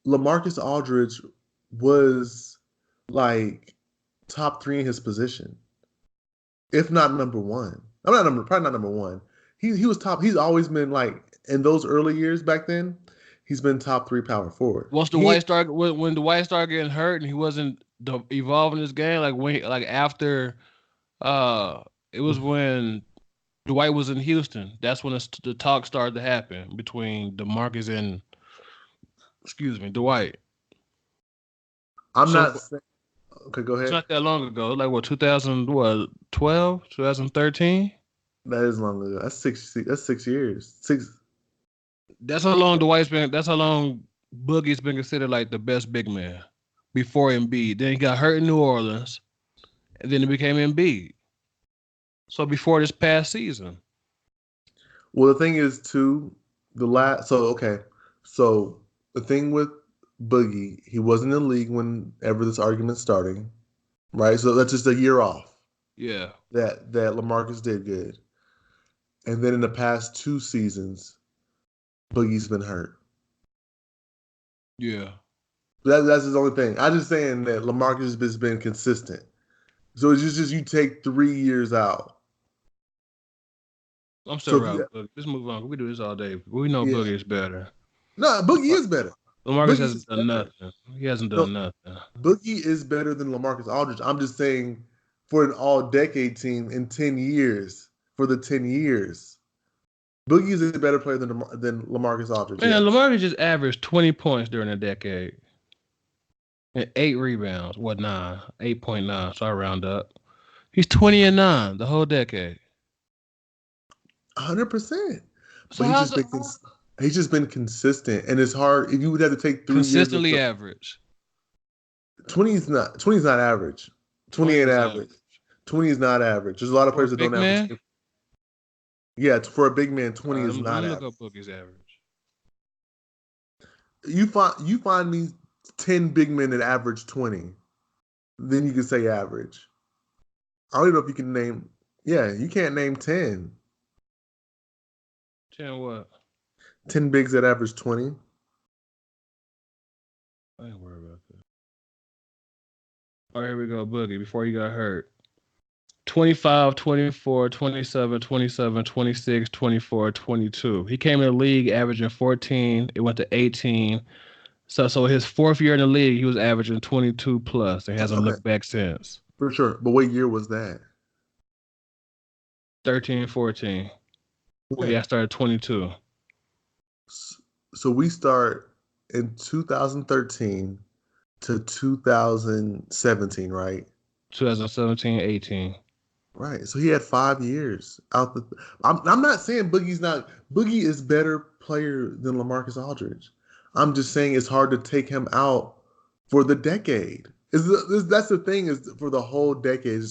LaMarcus Aldridge was like top 3 in his position, if not number 1. I'm not probably not number 1. He was top. He's always been like in those early years back then. He's been top 3 power forward. Once Dwight started, when Dwight started getting hurt and he wasn't evolving his game, like after, it was when Dwight was in Houston. That's when the talk started to happen between DeMarcus and, Dwight. I'm not saying. Okay, go ahead. It's not that long ago. Like what, 2012, 2013? That is long ago. That's 6 years. That's how long Dwight's been. That's how long Boogie's been considered like the best big man before Embiid. Then he got hurt in New Orleans, and then it became Embiid. So before this past season. Well, the thing is too, So the thing with Boogie, he wasn't in the league whenever this argument's starting, right? So that's just a year off. Yeah. That LaMarcus did good. And then in the past 2 seasons, Boogie's been hurt. Yeah. That's his only thing. I'm just saying that LaMarcus has been consistent. So it's just you take 3 years out. I'm still around Boogie. Let's move on. We do this all day. We know Boogie is better. No, Boogie is better. LaMarcus hasn't done nothing. He hasn't done nothing. Boogie is better than LaMarcus Aldridge. I'm just saying for an all-decade team in 10 years, for the 10 years, Boogie is a better player than LaMarcus Aldridge. Man, LaMarcus just averaged 20 points during a decade. And 8 rebounds. 8.9. So I round up. He's 20 and 9 the whole decade. 100%. So he's just been consistent, and it's hard. If you would have to take 3 consistently average. 20 is not average. 20 ain't average. 20 is not average. There's a lot of players that don't average. Yeah, for a big man, 20 is not average. Look up Boogie's average. You find me 10 big men that average 20, then you can say average. I don't even know if you can name. Yeah, you can't name 10. 10 what? 10 bigs that average 20. I ain't worried about that. All right, here we go, Boogie, before he got hurt. 25, 24, 27, 27, 26, 24, 22. He came in the league averaging 14. It went to 18. So his 4th year in the league, he was averaging 22 plus. It hasn't looked back since. For sure. But what year was that? 13, 14. Yeah, I started 22. So we start in 2013 to 2017, right? 2017, 18. Right. So he had 5 years out. I'm not saying Boogie is better player than LaMarcus Aldridge. I'm just saying it's hard to take him out for the decade. That's the thing, is for the whole decade.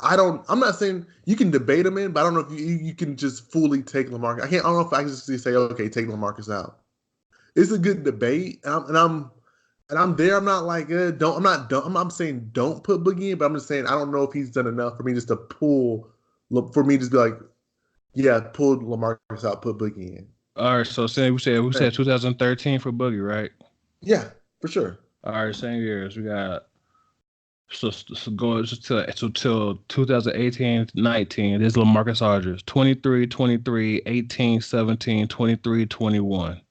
I'm not saying you can debate him in, but I don't know if you can just fully take LaMarcus. I don't know if I can just say, okay, take LaMarcus out. It's a good debate, and I'm there. I'm not like I'm saying don't put Boogie in, but I'm just saying I don't know if he's done enough for me just to pull. For me to just be like, yeah, pull LaMarcus out, put Boogie in. All right, so we said 2013 for Boogie, right? Yeah, for sure. All right, same years. We got so going till 2018-19. This is LaMarcus Aldridge. 23, 23, 18, 17, 23, 21.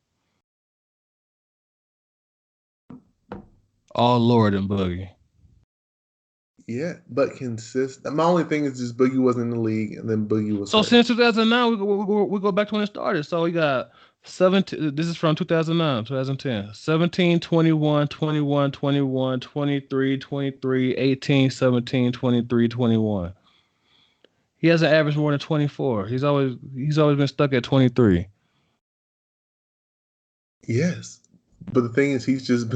All lower than Boogie. Yeah, but consistent. My only thing is just Boogie wasn't in the league, and then Boogie was. So since 2009, we go back to when it started. So we got 17. This is from 2009, 2010. 17, 21, 21, 21, 23, 23, 18, 17, 23, 21. He hasn't averaged more than 24. He's always been stuck at 23. Yes, but the thing is, he's just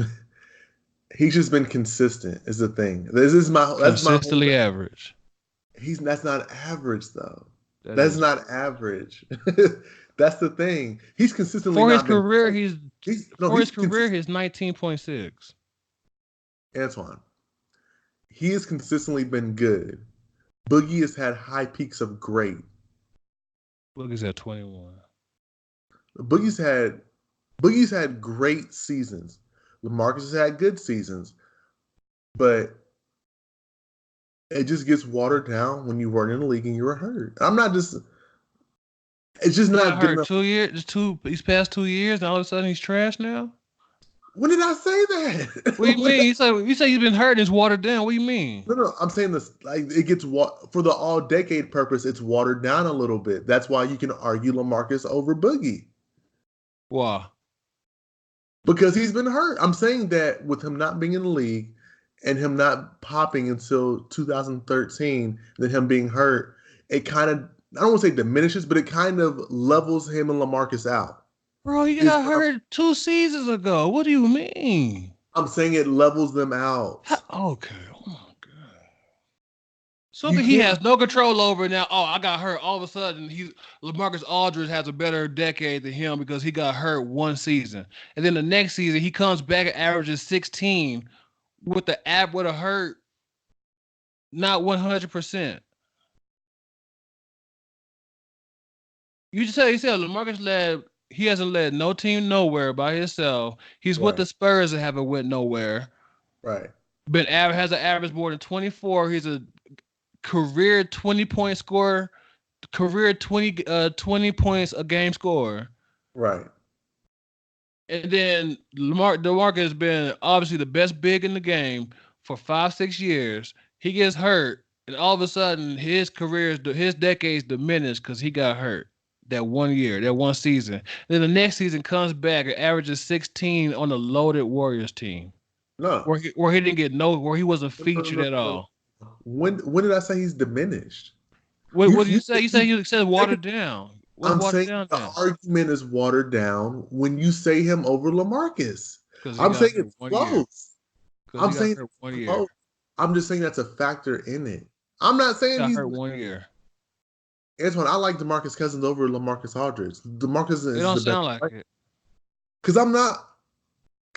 been consistent. Is the thing. That's consistently average. That's not average though. That's not average. That's the thing. He's consistently for his career. He's 19.6. Antoine, he has consistently been good. Boogie has had high peaks of great. Boogie's at 21. Boogie's had great seasons. LaMarcus has had good seasons, but it just gets watered down when you weren't in the league and you were hurt. It's just He got not good hurt enough. 2 years, these past 2 years, and all of a sudden he's trash now. When did I say that? What do you mean? You say he's been hurt and it's watered down. What do you mean? No. I'm saying this like it gets for the all decade purpose. It's watered down a little bit. That's why you can argue LaMarcus over Boogie Why? because he's been hurt. I'm saying that with him not being in the league and him not popping until 2013, then him being hurt, it kind of I don't want to say diminishes, but it kind of levels him and LaMarcus out. Bro, he got hurt 2 seasons ago. What do you mean? I'm saying it levels them out. Okay. Oh my god. Something he has no control over now. Oh, I got hurt. All of a sudden, LaMarcus Aldridge has a better decade than him because he got hurt one season, and then the next season he comes back and averages 16 with a hurt, not 100%. You said LaMarcus he hasn't led no team nowhere by himself. He's with the Spurs that haven't went nowhere. Right. Has an average more than 24. He's a career 20-point scorer, career 20 points a game scorer. Right. And then DeMarcus has been obviously the best big in the game for 5-6 years. He gets hurt, and all of a sudden his decades diminish because he got hurt that 1 year, that one season. Then the next season comes back and averages 16 on a loaded Warriors team. No. Where he didn't get where he wasn't featured at all. When did I say he's diminished? What did you say? You said watered down. I'm saying the argument is watered down when you say him over LaMarcus. I'm saying it's close. I'm saying it's 1 year. I'm just saying that's a factor in it. I'm not saying he's hurt 1 year. Antoine, I like DeMarcus Cousins over LaMarcus Aldridge. DeMarcus is don't sound like it. Because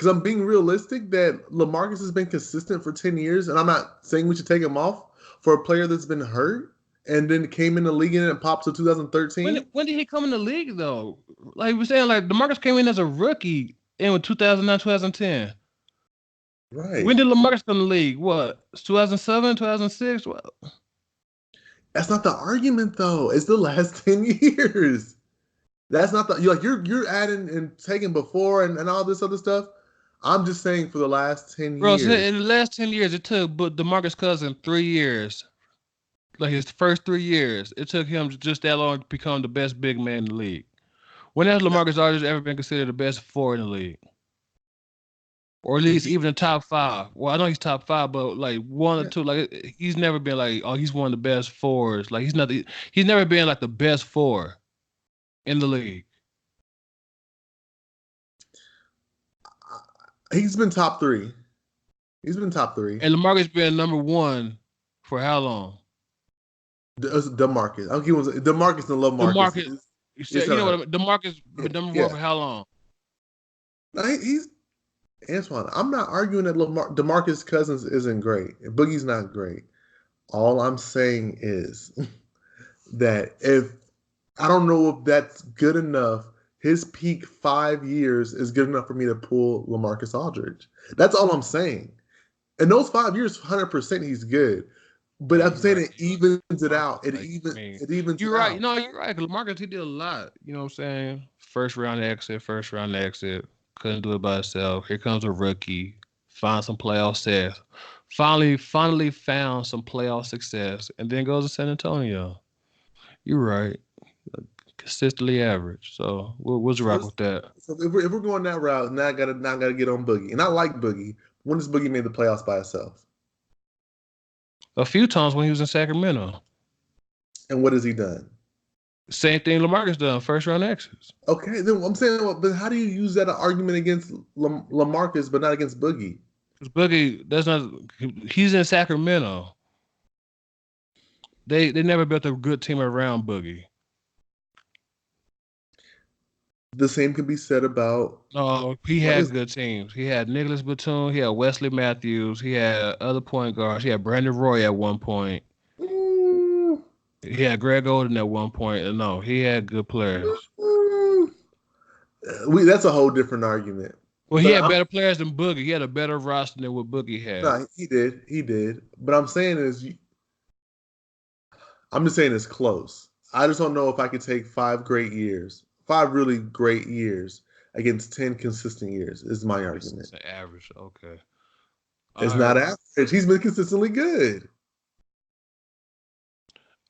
I'm being realistic that LaMarcus has been consistent for 10 years, and I'm not saying we should take him off for a player that's been hurt and then came in the league and it popped to 2013. When did he come in the league, though? Like we were saying, like DeMarcus came in as a rookie in 2009, 2010. Right. When did LaMarcus come in the league? What? 2007, 2006? What? That's not the argument, though. It's the last 10 years. That's not you're adding and taking before and all this other stuff. I'm just saying for the last 10 years. Bro, so in the last 10 years, it took DeMarcus Cousins 3 years. Like his first 3 years, it took him just that long to become the best big man in the league. When has LaMarcus Aldridge ever been considered the best four in the league? Or at least even the top 5. Well, I know he's top 5, but like 1 or 2, like he's never been like, oh, he's one of the best fours. Like he's never been like the best 4 in the league. He's been top 3. He's been top 3. And LaMarcus been number 1 for how long? DeMarcus. I'll give him DeMarcus and LaMarcus. DeMarcus. You know what? DeMarcus been number 1 for how long? He's Antoine. I'm not arguing that DeMarcus Cousins isn't great. Boogie's not great. All I'm saying is that I don't know if that's good enough. His peak 5 years is good enough for me to pull LaMarcus Aldridge. That's all I'm saying. In those 5 years, 100% he's good. But I'm saying it evens it out. It evens. You're right. No, you're right. LaMarcus, he did a lot. You know what I'm saying? First round exit. Couldn't do it by himself. Here comes a rookie. Find some playoff success. Finally found some playoff success, and then goes to San Antonio. You're right. Consistently average. So we'll rock with that. So if we're going that route, now I gotta get on Boogie. And I like Boogie. When has Boogie made the playoffs by himself? A few times when he was in Sacramento. And what has he done? Same thing LaMarcus done, first round exits. Okay, then I'm saying, but how do you use that argument against LaMarcus, but not against Boogie? Because Boogie, he's in Sacramento. They never built a good team around Boogie. The same can be said about. He had good teams. He had Nicholas Batum. He had Wesley Matthews. He had other point guards. He had Brandon Roy at one point. He had Greg Oden at one point. No, he had good players. That's a whole different argument. Well, he But had better players than Boogie. He had a better roster than what Boogie had. no, he did. But I'm saying is, I'm just saying it's close. I just don't know if I could take 5 really great years against 10 consistent years. Is my argument. It's an average. Okay. It's not average. He's been consistently good.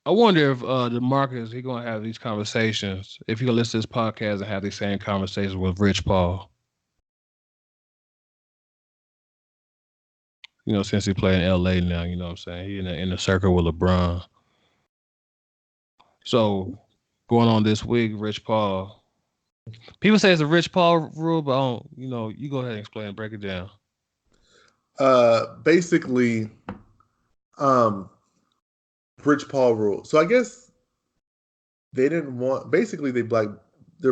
I wonder if DeMarcus, he gonna have these conversations. If he gonna listen to this podcast and have these same conversations with Rich Paul. You know, since he played in LA now, you know what I'm saying? He in the circle with LeBron. So going on this week, Rich Paul. People say it's a Rich Paul rule, but I don't, you go ahead and explain, break it down. Basically, Rich Paul rule. So I guess they didn't want. Basically, they're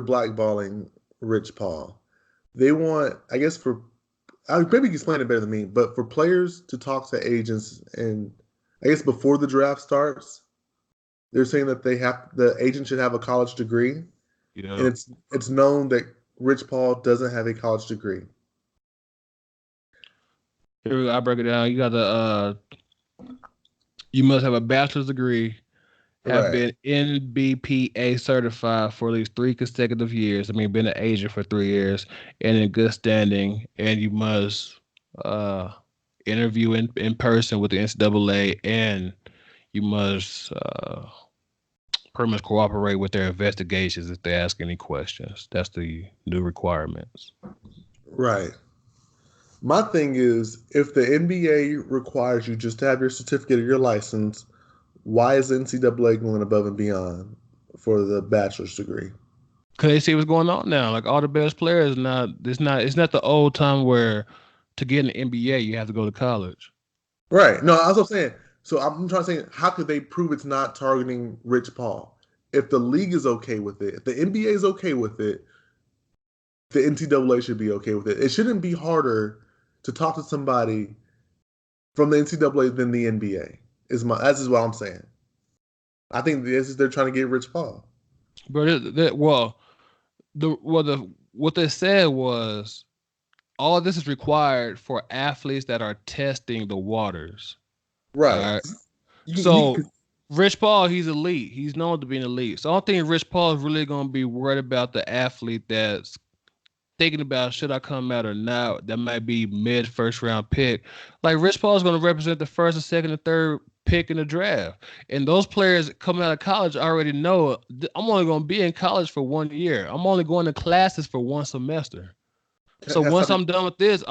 blackballing Rich Paul. They want, I guess, maybe you can explain it better than me, but for players to talk to agents, and I guess before the draft starts, they're saying that the agent should have a college degree, and it's known that Rich Paul doesn't have a college degree. Here we go. I break it down. You got you must have a bachelor's degree, have been NBPA certified for at least 3 consecutive years. I mean, been an agent for 3 years and in good standing. And you must interview in person with the NCAA, and you must pretty much cooperate with their investigations if they ask any questions. That's the new requirements. Right. My thing is, if the NBA requires you just to have your certificate or your license, why is the NCAA going above and beyond for the bachelor's degree? Because they see what's going on now. Like, all the best players now, it's not the old time where to get an NBA you have to go to college. Right. No, that's what I'm saying. So I'm trying to say, how could they prove it's not targeting Rich Paul? If the league is okay with it, if the NBA is okay with it, the NCAA should be okay with it. It shouldn't be harder to talk to somebody from the NCAA than the NBA. That's what I'm saying. I think they're trying to get Rich Paul. But what they said was, all of this is required for athletes that are testing the waters. Right. Rich Paul, he's elite. He's known to be an elite. So I don't think Rich Paul is really going to be worried about the athlete that's thinking about, should I come out or not? That might be mid-first round pick. Like, Rich Paul is going to represent the first, and second, and third pick in the draft. And those players coming out of college already know, I'm only going to be in college for 1 year. I'm only going to classes for 1 semester. So once I'm done with this,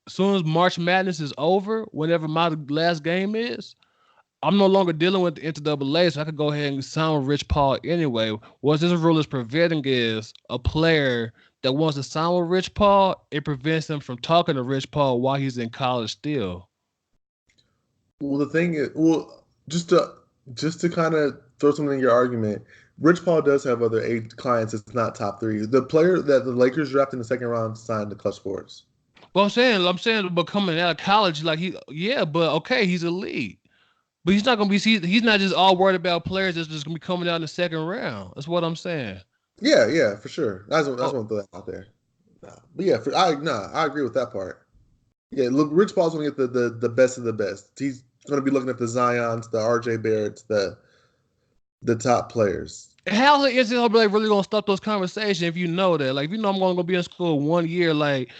as soon as March Madness is over, whenever my last game is, I'm no longer dealing with the NCAA, so I could go ahead and sign with Rich Paul anyway. What this rule is preventing is a player that wants to sign with Rich Paul, it prevents him from talking to Rich Paul while he's in college still. Well, the thing is, just to kind of throw something in your argument, Rich Paul does have other 8 clients. It's not top 3. The player that the Lakers drafted in the second round signed to Clutch Sports. Well, I'm saying, but coming out of college, like he's elite. But he's not gonna be. He's not just all worried about players that's just gonna be coming out in the second round. That's what I'm saying. Yeah, for sure. That's what I'm throwing out there. But yeah, I agree with that part. Yeah, look, Rich Paul's gonna get the best of the best. He's gonna be looking at the Zions, the RJ Barretts, the top players. How is the NCAA really gonna stop those conversations if you know that? Like, if you know I'm gonna be in school 1 year, like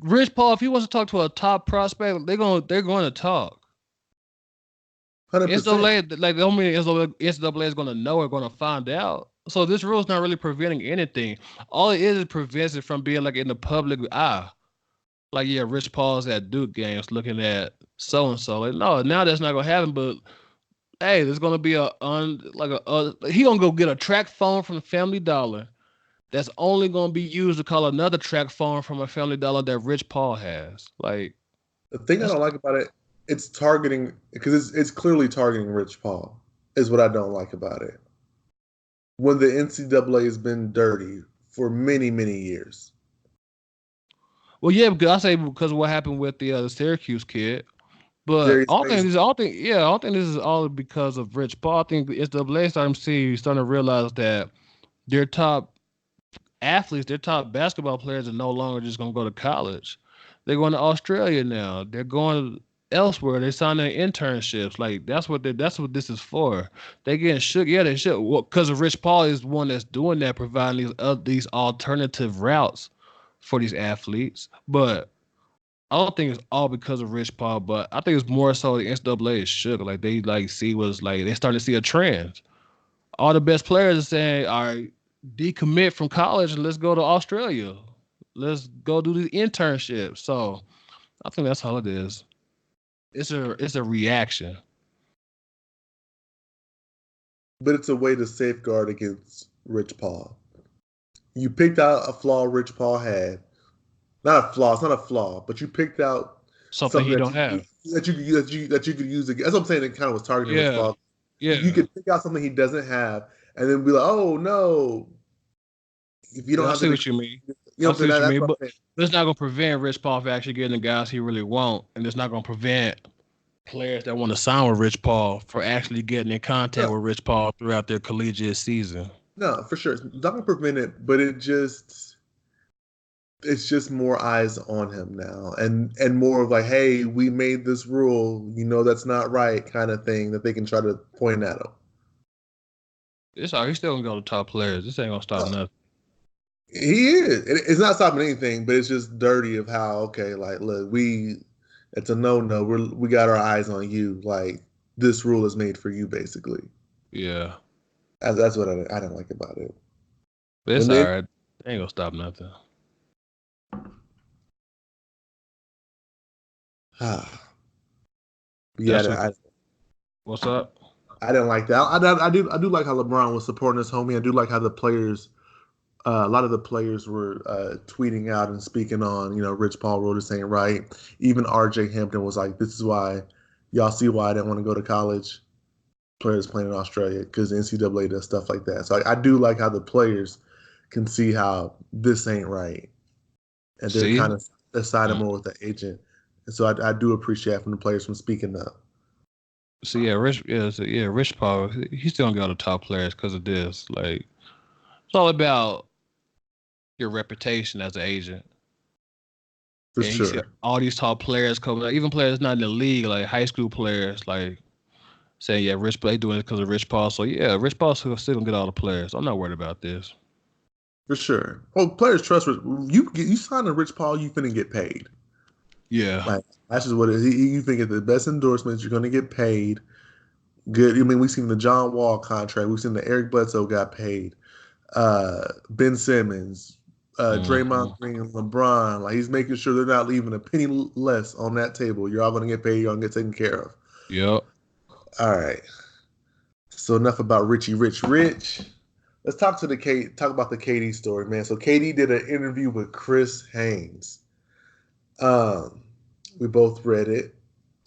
Rich Paul, if he wants to talk to a top prospect, they're going to talk. 100%. NCAA, like, the only NCAA is going to know or going to find out. So this rule is not really preventing anything. All it is prevents it from being like in the public eye. Like, yeah, Rich Paul's at Duke games looking at so and so. Like, no, now that's not going to happen. But hey, there's going to be he gonna go get a track phone from Family Dollar. That's only going to be used to call another track phone from a Family Dollar that Rich Paul has. Like, the thing I don't like about it, it's targeting, because it's clearly targeting Rich Paul, is what I don't like about it. When the NCAA has been dirty for many, many years. Well, yeah, because of what happened with the Syracuse kid. But I don't think this is all because of Rich Paul. I think the NCAA starting to realize that their top athletes, their top basketball players are no longer just gonna go to college. They're going to Australia now. They're going elsewhere. They sign their internships. Like that's what this is for. They getting shook. Yeah, they should. Well, because of Rich Paul is the one that's doing that, providing these alternative routes for these athletes. But I don't think it's all because of Rich Paul. But I think it's more so the NCAA is shook. Like they see what's like they starting to see a trend. All the best players are saying, all right, decommit from college and let's go to Australia. Let's go do the internship. So I think that's all it is. It's a reaction. But it's a way to safeguard against Rich Paul. You picked out a flaw Rich Paul had. Not a flaw. It's not a flaw, but you picked out Something he don't have. That you could use. That's what I'm saying. It kind of was targeting Rich Paul. Yeah. You could pick out something he doesn't have, and then be like, "Oh no!" If you don't have, I see what you mean. You know what I'm saying? But it's not gonna prevent Rich Paul from actually getting the guys he really want, and it's not gonna prevent players that want to sign with Rich Paul for actually getting in contact with Rich Paul throughout their collegiate season. No, for sure. It's not gonna prevent it, but it's just more eyes on him now, and more of like, hey, we made this rule, that's not right, kind of thing that they can try to point at him. He's still gonna go to top players. This ain't gonna stop nothing. He is. It's not stopping anything, but it's just dirty of how, okay, like, look, it's a no-no. We got our eyes on you. Like, this rule is made for you, basically. Yeah. That's what I didn't like about it. But it's all right. It ain't gonna stop nothing. Yeah. What's up? I didn't like that. I do like how LeBron was supporting his homie. I do like how the players, a lot of the players were tweeting out and speaking on, Rich Paul wrote this ain't right. Even RJ Hampton was like, this is why y'all see why I didn't want to go to college. Players playing in Australia because the NCAA does stuff like that. So I do like how the players can see how this ain't right, and they're kind of siding more with the agent. And so I do appreciate from the players from speaking up. So Rich Paul, he's still gonna go to top players because of this. Like, it's all about your reputation as an agent. For sure. All these top players coming, even players not in the league, like high school players, like saying, yeah, Rich Paul doing it because of Rich Paul. So yeah, Rich Paul's still gonna get all the players. I'm not worried about this. For sure. Well, players trust you sign a Rich Paul, you finna get paid. Yeah. Like, that's just what it is. You think it's the best endorsements, you're gonna get paid. Good. I mean, we've seen the John Wall contract, we've seen the Eric Bledsoe got paid. Ben Simmons, Draymond Green, LeBron, like he's making sure they're not leaving a penny less on that table. You're all gonna get paid, you're gonna get taken care of. Yep. All right. So enough about Richie Rich. Let's talk about the KD story, man. So KD did an interview with Chris Haynes. We both read it.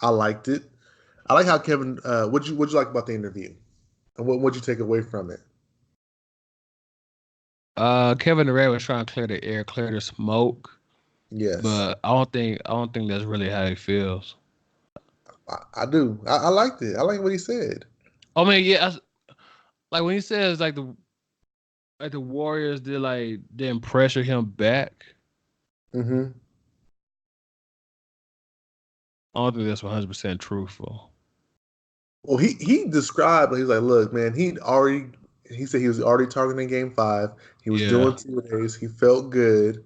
I liked it. I like how Kevin. What'd you like about the interview, and what'd you take away from it? Kevin Durant was trying to clear the air, clear the smoke. Yes, but I don't think that's really how he feels. I do. I liked it. I like what he said. I mean, yeah, like when he says like the Warriors didn't pressure him back. Mm-hmm. I don't think that's 100% truthful. Well, he described. He was like, "Look, man, he said he was already targeting Game 5. He was doing 2 days. He felt good.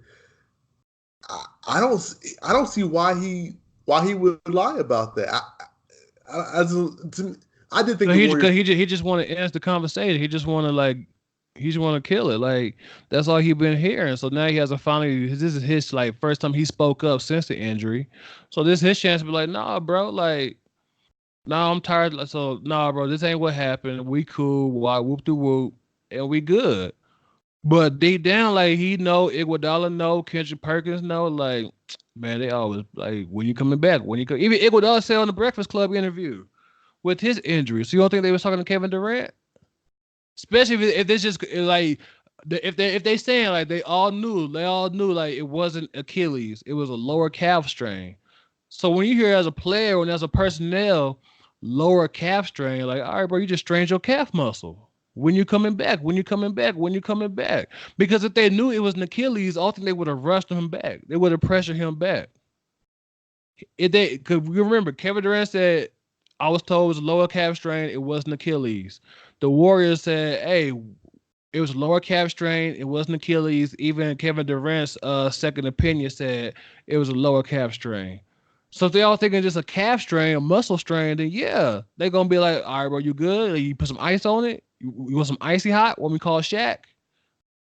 I don't see why he would lie about that. I did think he just want to end the conversation. He just want to kill it. Like, that's all he been hearing. So now he has this is his first time he spoke up since the injury. So this is his chance to be like, nah, bro, like, nah, I'm tired. So nah, bro, this ain't what happened. We cool. Why whoop de whoop, and we good. But deep down, like, he know, Iguodala know, Kendrick Perkins know, like, man, they always like, when you coming back? When you come? Even Iguodala said on the Breakfast Club interview with his injury. So you don't think they was talking to Kevin Durant? Especially if this just like, if they saying like they all knew like it wasn't Achilles, it was a lower calf strain. So when you hear as a player, when as a personnel, lower calf strain, like, all right, bro, you just strained your calf muscle. When you coming back? When you coming back? When you coming back? Because if they knew it was an Achilles, I think they would have rushed him back. They would have pressured him back. If they could remember, Kevin Durant said, I was told it was a lower calf strain, it wasn't Achilles. The Warriors said, hey, it was a lower calf strain, it wasn't Achilles. Even Kevin Durant's second opinion said it was a lower calf strain. So if they all thinking just a calf strain, a muscle strain, then yeah, they're gonna be like, all right, bro, you good? You put some ice on it? You want some icy hot? What we call Shaq?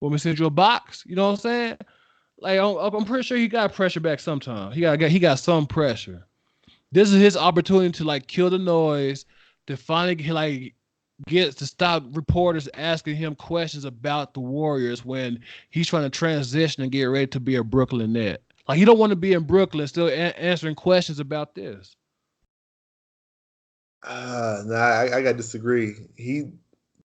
Want me to send you a box? You know what I'm saying? Like I'm pretty sure he got pressure back sometime. He got some pressure. This is his opportunity to like kill the noise, to finally like get to stop reporters asking him questions about the Warriors when he's trying to transition and get ready to be a Brooklyn Net. Like he don't want to be in Brooklyn still answering questions about this. No, I got to disagree.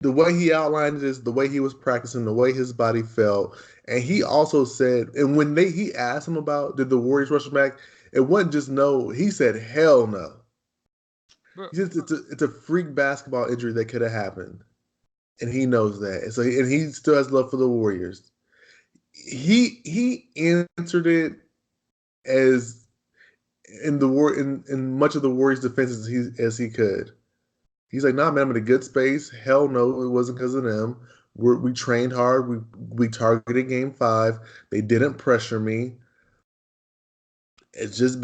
The way he outlined this, the way he was practicing, the way his body felt, and he also said, and when he asked him about did the Warriors rush him back, it wasn't just no. He said hell no. He said it's a freak basketball injury that could have happened, and he knows that. And so and he still has love for the Warriors. He answered it as in much of the Warriors' defense as he could. He's like, nah, man, I'm in a good space. Hell no, it wasn't because of them. We trained hard. We targeted game 5. They didn't pressure me. It's just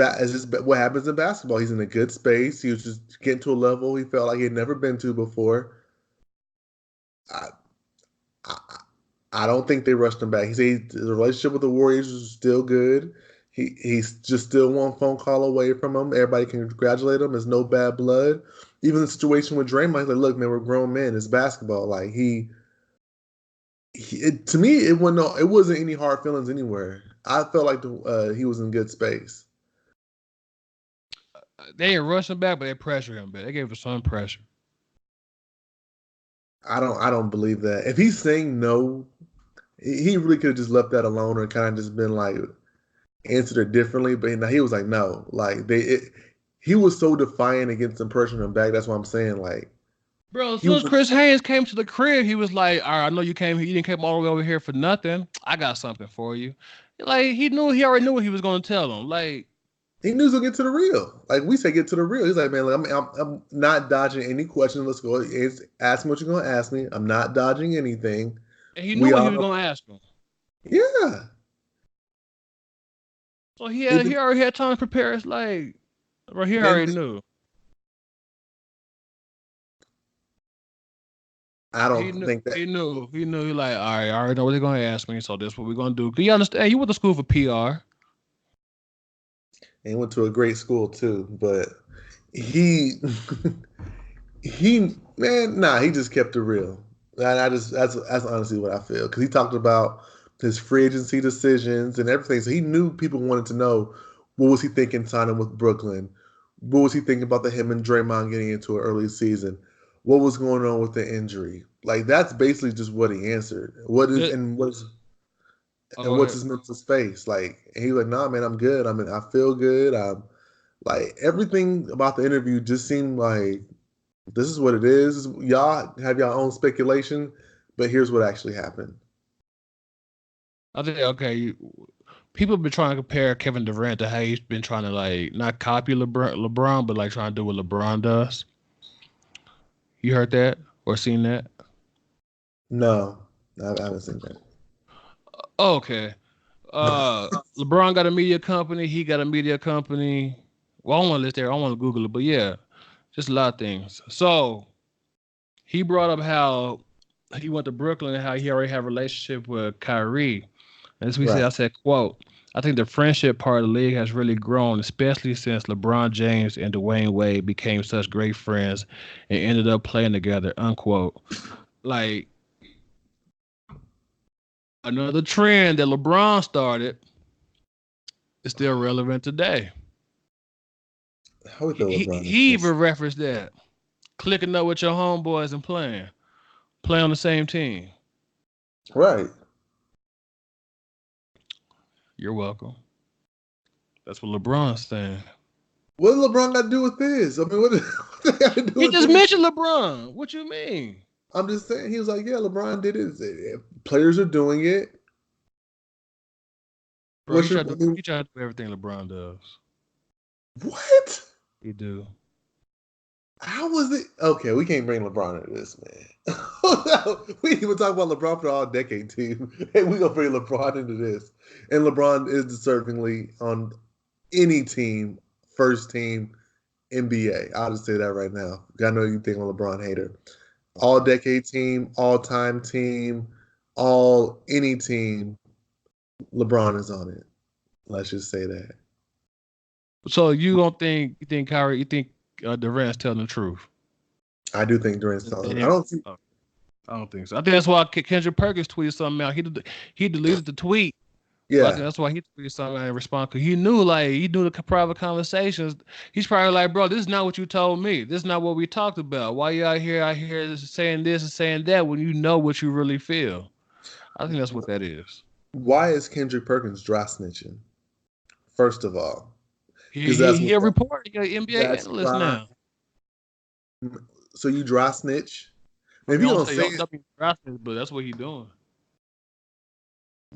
what happens in basketball. He's in a good space. He was just getting to a level he felt like he had never been to before. I don't think they rushed him back. He said the relationship with the Warriors is still good. He's just still one phone call away from him. Everybody can congratulate him. There's no bad blood. Even the situation with Draymond, he's like, look, man, we're grown men. It's basketball. Like to me, it wasn't any hard feelings anywhere. I felt like he was in good space. They didn't rush him back, but they pressured him back. They gave him some pressure. I don't believe that. If he's saying no, he really could have just left that alone or kind of just been like answered it differently. But he was like, no, like he was so defiant against them pressuring him back. That's what I'm saying. Like, bro, as soon as Chris Haynes came to the crib, he was like, all right, I know you came here. You didn't come all the way over here for nothing. I got something for you. Like, he already knew what he was going to tell him. Like, he knew to get to the real. Like we say, get to the real. He's like, man, I'm not dodging any questions. Let's go. Ask me what you're going to ask me. I'm not dodging anything. And he knew what he was going to ask him. Yeah. So he already had time to prepare. It's like, bro, he already knew. I don't think that he knew. He like, all right, I already know what they're going to ask me. So this is what we're going to do. Can you understand? He went to school for PR. And he went to a great school too, but he just kept it real. And that's honestly what I feel, because he talked about his free agency decisions and everything. So he knew people wanted to know what was he thinking signing with Brooklyn, what was he thinking about him and Draymond getting into an early season, what was going on with the injury. Like that's basically just what he answered. What's his mental space? Like, and he was like, nah, man, I'm good. I feel good. I'm like, everything about the interview just seemed like this is what it is. Y'all have your own speculation, but here's what actually happened. I think, okay, people have been trying to compare Kevin Durant to how he's been trying to like not copy LeBron, but like trying to do what LeBron does. You heard that or seen that? No, I haven't seen that. Okay. LeBron got a media company. He got a media company. Well, I don't want to list there. I want to Google it, but yeah, just a lot of things. So he brought up how he went to Brooklyn and how he already had a relationship with Kyrie. And as we said, I said, quote, I think the friendship part of the league has really grown, especially since LeBron James and Dwayne Wade became such great friends and ended up playing together, unquote. Like, another trend that LeBron started is still relevant today. He even referenced that. Clicking up with your homeboys and play on the same team. Right. You're welcome. That's what LeBron's saying. What did LeBron got to do with this? I mean, what they got to do He with just this? mentioned LeBron. What you mean? I'm just saying. He was like, yeah, LeBron did it. If players are doing it. Bro, What's your he tried to do everything LeBron does. what? He do. How was it? Okay, we can't bring LeBron into this, man. We even talk about LeBron for the all-decade team, and we gonna bring LeBron into this. And LeBron is deservingly on any team, first team, NBA. I'll just say that right now. I know you think I'm a LeBron hater. All-decade team, all-time team, any team. LeBron is on it. Let's just say that. So you think Kyrie, you think Durant's telling the truth? I do think Durant's telling. I don't think so. I think that's why Kendrick Perkins tweeted something out. He deleted the tweet. Yeah. But I think that's why he tweeted something out in response, because he knew the private conversations. He's probably like, bro, this is not what you told me. This is not what we talked about. Why you out here saying this and saying that when you know what you really feel? I think that's what that is. Why is Kendrick Perkins dry snitching? First of all, He a reporter, an NBA analyst now. So you dry snitch? If you don't say it, but that's what he's doing.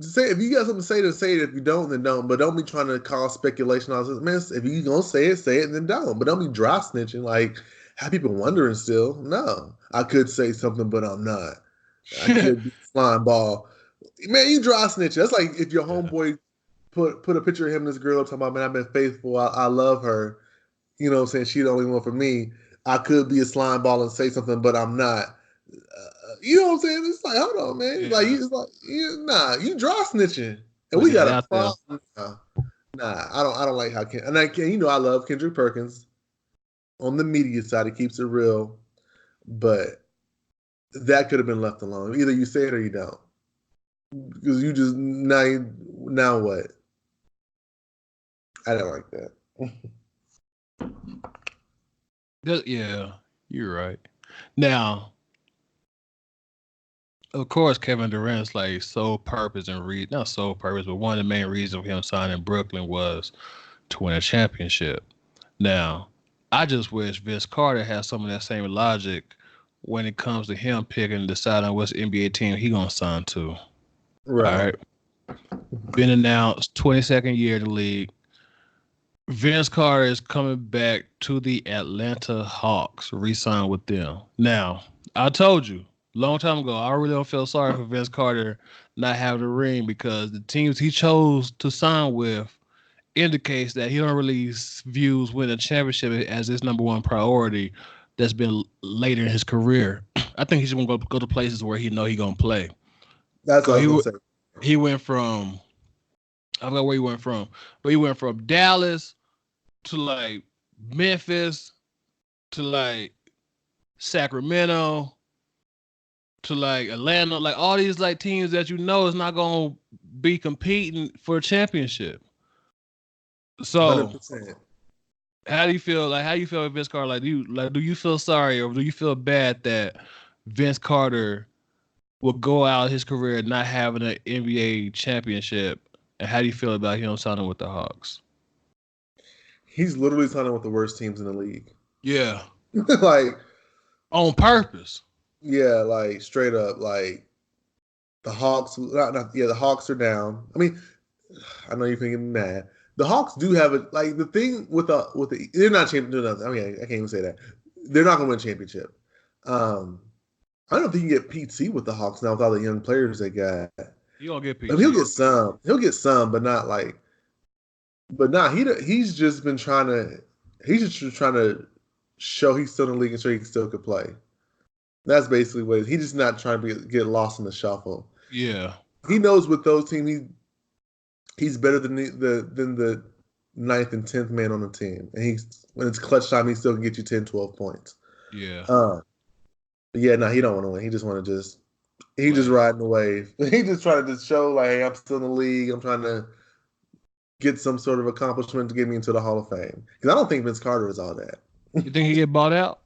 Say if you got something to say it. If you don't, then don't. But don't be trying to cause speculation. Man, if you gonna say it, and then don't. But don't be dry snitching. Like have people wondering still. No, I could say something, but I'm not. I could be flying ball. Man, you dry snitching. That's like if your homeboy put a picture of him and this girl up talking about, man, I've been faithful. I love her. You know what I'm saying? She's the only one for me. I could be a slime ball and say something, but I'm not. You know what I'm saying? It's like, hold on, man. Yeah. You dry snitching. And we got a problem. Nah, I don't like how I love Kendrick Perkins. On the media side, he keeps it real. But that could have been left alone. Either you say it or you don't. Because you just now what? I don't like that. Yeah, you're right. Now, of course, Kevin Durant's like sole purpose and not sole purpose, but one of the main reasons of him signing Brooklyn was to win a championship. Now, I just wish Vince Carter had some of that same logic when it comes to him picking and deciding which NBA team he gonna sign to. Right. All right. Been announced, 22nd year in the league. Vince Carter is coming back to the Atlanta Hawks, re-sign with them. Now, I told you long time ago, I really don't feel sorry for Vince Carter not having a ring, because the teams he chose to sign with indicates that he don't really views winning a championship as his number one priority. That's been later in his career. I think he's gonna go to places where he know he gonna play. That's what I was gonna say. He went from, I don't know where he went from, but he went from Dallas to like Memphis to like Sacramento to like Atlanta, like all these like teams that you know is not gonna be competing for a championship. So 100%. How do you feel? Like, how do you feel with Vince Carter? Like, do you feel sorry or do you feel bad that Vince Carter will go out his career not having an NBA championship? And how do you feel about him signing with the Hawks? He's literally signing with the worst teams in the league. Yeah. Like on purpose. Yeah, like straight up, like the Hawks. The Hawks are down. I mean, I know you're thinking mad. The Hawks do have it. Like the thing with the they're not champion. I mean, I can't even say that. They're not going to win a championship. I don't think you get PT with the Hawks now with all the young players they got. You don't get PT. I mean, he'll get some. He'll get some, but not like. But he's just been trying to. He's just trying to show he's still in the league and show he still could play. That's basically what he's just not trying to get lost in the shuffle. Yeah, he knows with those teams he's better than the 9th and 10th man on the team, and when it's clutch time, he still can get you 10, 12 points. Yeah. He don't want to win. He just want to just riding the wave. He just trying to just show like, hey, I'm still in the league. I'm trying to get some sort of accomplishment to get me into the Hall of Fame. Because I don't think Vince Carter is all that. You think he get bought out?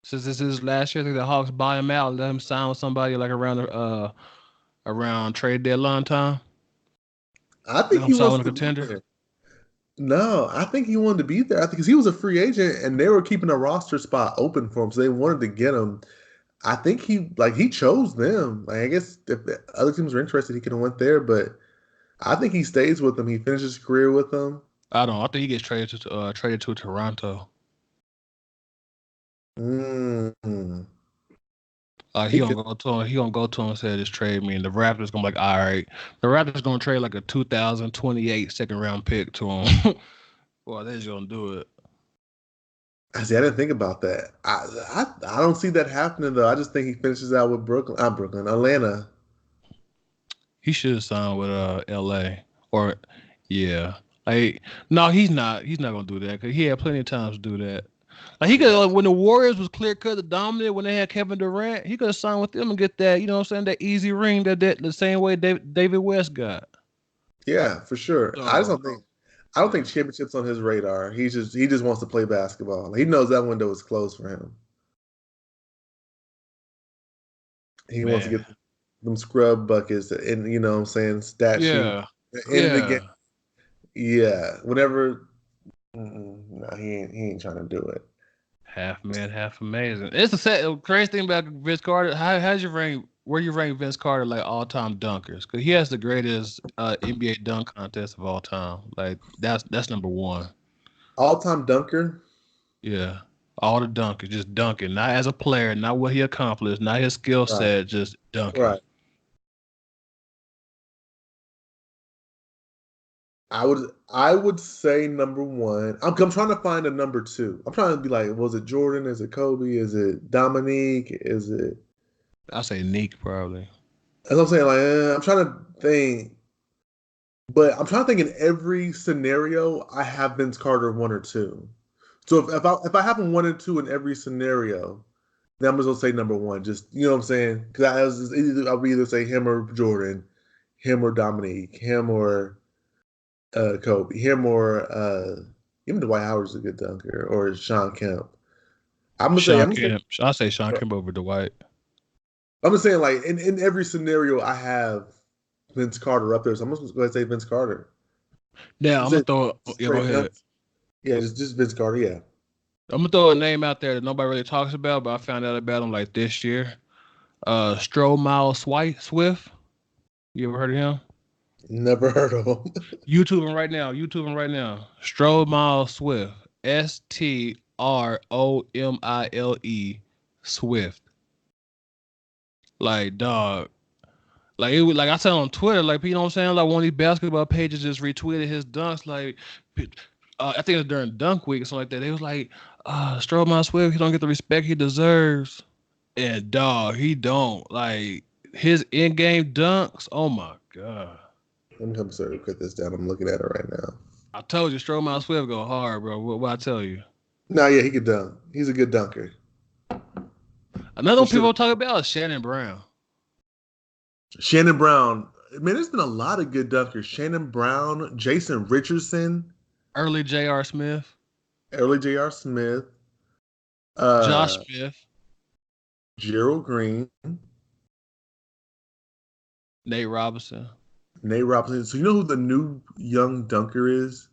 Since this is last year, I think the Hawks buy him out, let him sign with somebody like around trade deadline time. I think he was a contender. No, I think he wanted to be there. I think because he was a free agent and they were keeping a roster spot open for him, so they wanted to get him. I think he chose them. Like I guess if the other teams were interested, he could have went there, but I think he stays with them. He finishes his career with them. I don't know. I think he gets traded to Toronto. Mm. He gonna go to him. He gonna go to him and say this trade me, and the Raptors gonna be like, all right. The Raptors gonna trade like a 2028 second round pick to him. Well, they're just gonna do it. I didn't think about that. I don't see that happening though. I just think he finishes out with Atlanta. He should sign with LA or yeah. Like no, he's not. He's not gonna do that because he had plenty of times to do that. Like he could when the Warriors was clear cut the dominant when they had Kevin Durant, he could have signed with them and get that. You know what I'm saying? That easy ring that the same way David West got. Yeah, for sure. I don't think championships on his radar. He just wants to play basketball. He knows that window is closed for him. He wants to get them scrub buckets and you know what I'm saying, stat sheet. Yeah. Yeah. Whenever no, he ain't trying to do it. Half man, half amazing. It's the crazy thing about Vince Carter. Where you rank Vince Carter like all time dunkers? Because he has the greatest NBA dunk contest of all time. Like that's number one. All time dunker. Yeah, all the dunkers, just dunking, not as a player, not what he accomplished, not his skill set, just dunking. Right. I would say number one. I'm trying to find a number two. I'm trying to be like, was it Jordan? Is it Kobe? Is it Dominique? Is it? I say Neek probably. As I'm saying, like I'm trying to think, but I'm trying to think in every scenario I have Vince Carter 1 or 2. So if I have him 1 and 2 in every scenario, then I'm just gonna say number one. Just you know what I'm saying? Because I'll either say him or Jordan, him or Dominique, him or Kobe, him or even Dwight Howard's a good dunker, or Sean Kemp. I say Sean Kemp over Dwight. I'm just saying, like in every scenario, I have Vince Carter up there, so I'm just going to say Vince Carter. Yeah, I'm gonna throw. Yeah, go ahead. Yeah, just Vince Carter. Yeah, I'm gonna throw a name out there that nobody really talks about, but I found out about him like this year. Miles Swift. You ever heard of him? Never heard of him. YouTubing right now. Miles Swift. STROMILE Swift. Like dog. Like it was like I said on Twitter, like you know what I'm saying? Like one of these basketball pages just retweeted his dunks. Like I think it was during Dunk Week or something like that. They was like, Miles Swift, he don't get the respect he deserves. And dog, he don't. Like his in-game dunks. Oh my god. Let me come put this down. I'm looking at it right now. I told you, Miles Swift go hard, bro. What I tell you? No, yeah, he could dunk. He's a good dunker. Another one people talk about is Shannon Brown. Shannon Brown. Man, there's been a lot of good dunkers. Shannon Brown, Jason Richardson. Early J.R. Smith. Josh Smith. Gerald Green. Nate Robinson. So you know who the new young dunker is?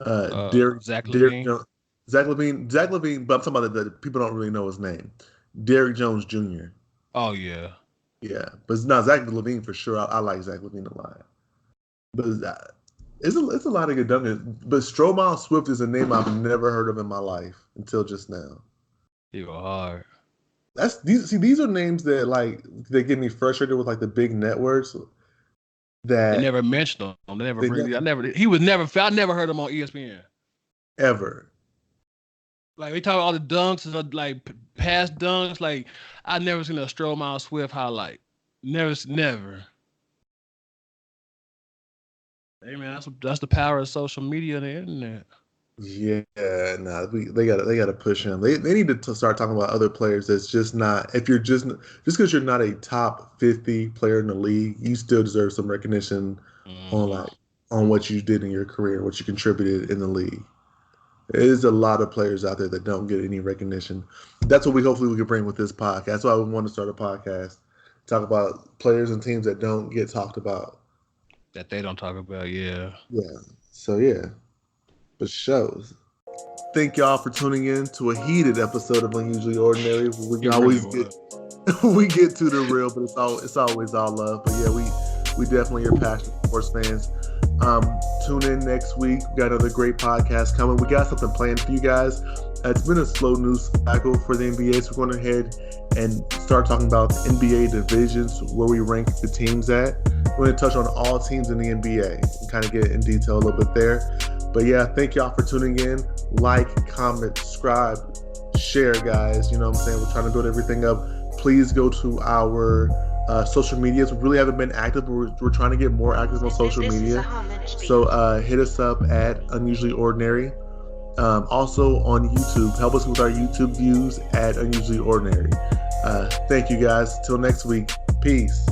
Zach Levine. Zach Levine, but I'm talking about the people don't really know his name. Derrick Jones Jr. Oh yeah. Yeah, but it's not Zach Levine for sure. I like Zach Levine a lot. But it's a lot of good dunkers. But Miles Swift is a name I've never heard of in my life until just now. He go hard. These are names that like they get me frustrated with like the big networks. That they never mentioned him. I never heard him on ESPN. Ever. Like we talk about all the dunks and like past dunks. Like I never seen a Miles Swift highlight. Never. Hey man, that's the power of social media and the internet. Yeah, they gotta push him. They need to start talking about other players. That's just not. If you're just because you're not a top 50 player in the league, you still deserve some recognition on what you did in your career, what you contributed in the league. There's a lot of players out there that don't get any recognition. That's what hopefully we can bring with this podcast. That's why we want to start a podcast, talk about players and teams that don't get talked about. That they don't talk about, yeah. Yeah. So yeah. But shows. thank y'all for tuning in to a heated episode of Unusually Ordinary. We It always really get we get to the real, but it's always all love. But yeah, we definitely are passionate sports fans. Tune in next week. We got another great podcast coming. We got something planned for you guys. It's been a slow news cycle for the NBA, so we're going ahead and start talking about the NBA divisions, where we rank the teams at. We're going to touch on all teams in the NBA and kind of get in detail a little bit there. But yeah, thank y'all for tuning in. Like, comment, subscribe, share, guys. You know what I'm saying? We're trying to build everything up. Please go to our social medias. We really haven't been active, but we're trying to get more active on social media. So hit us up at Unusually Ordinary. Also on YouTube. Help us with our YouTube views at Unusually Ordinary. Thank you guys. Till next week. Peace.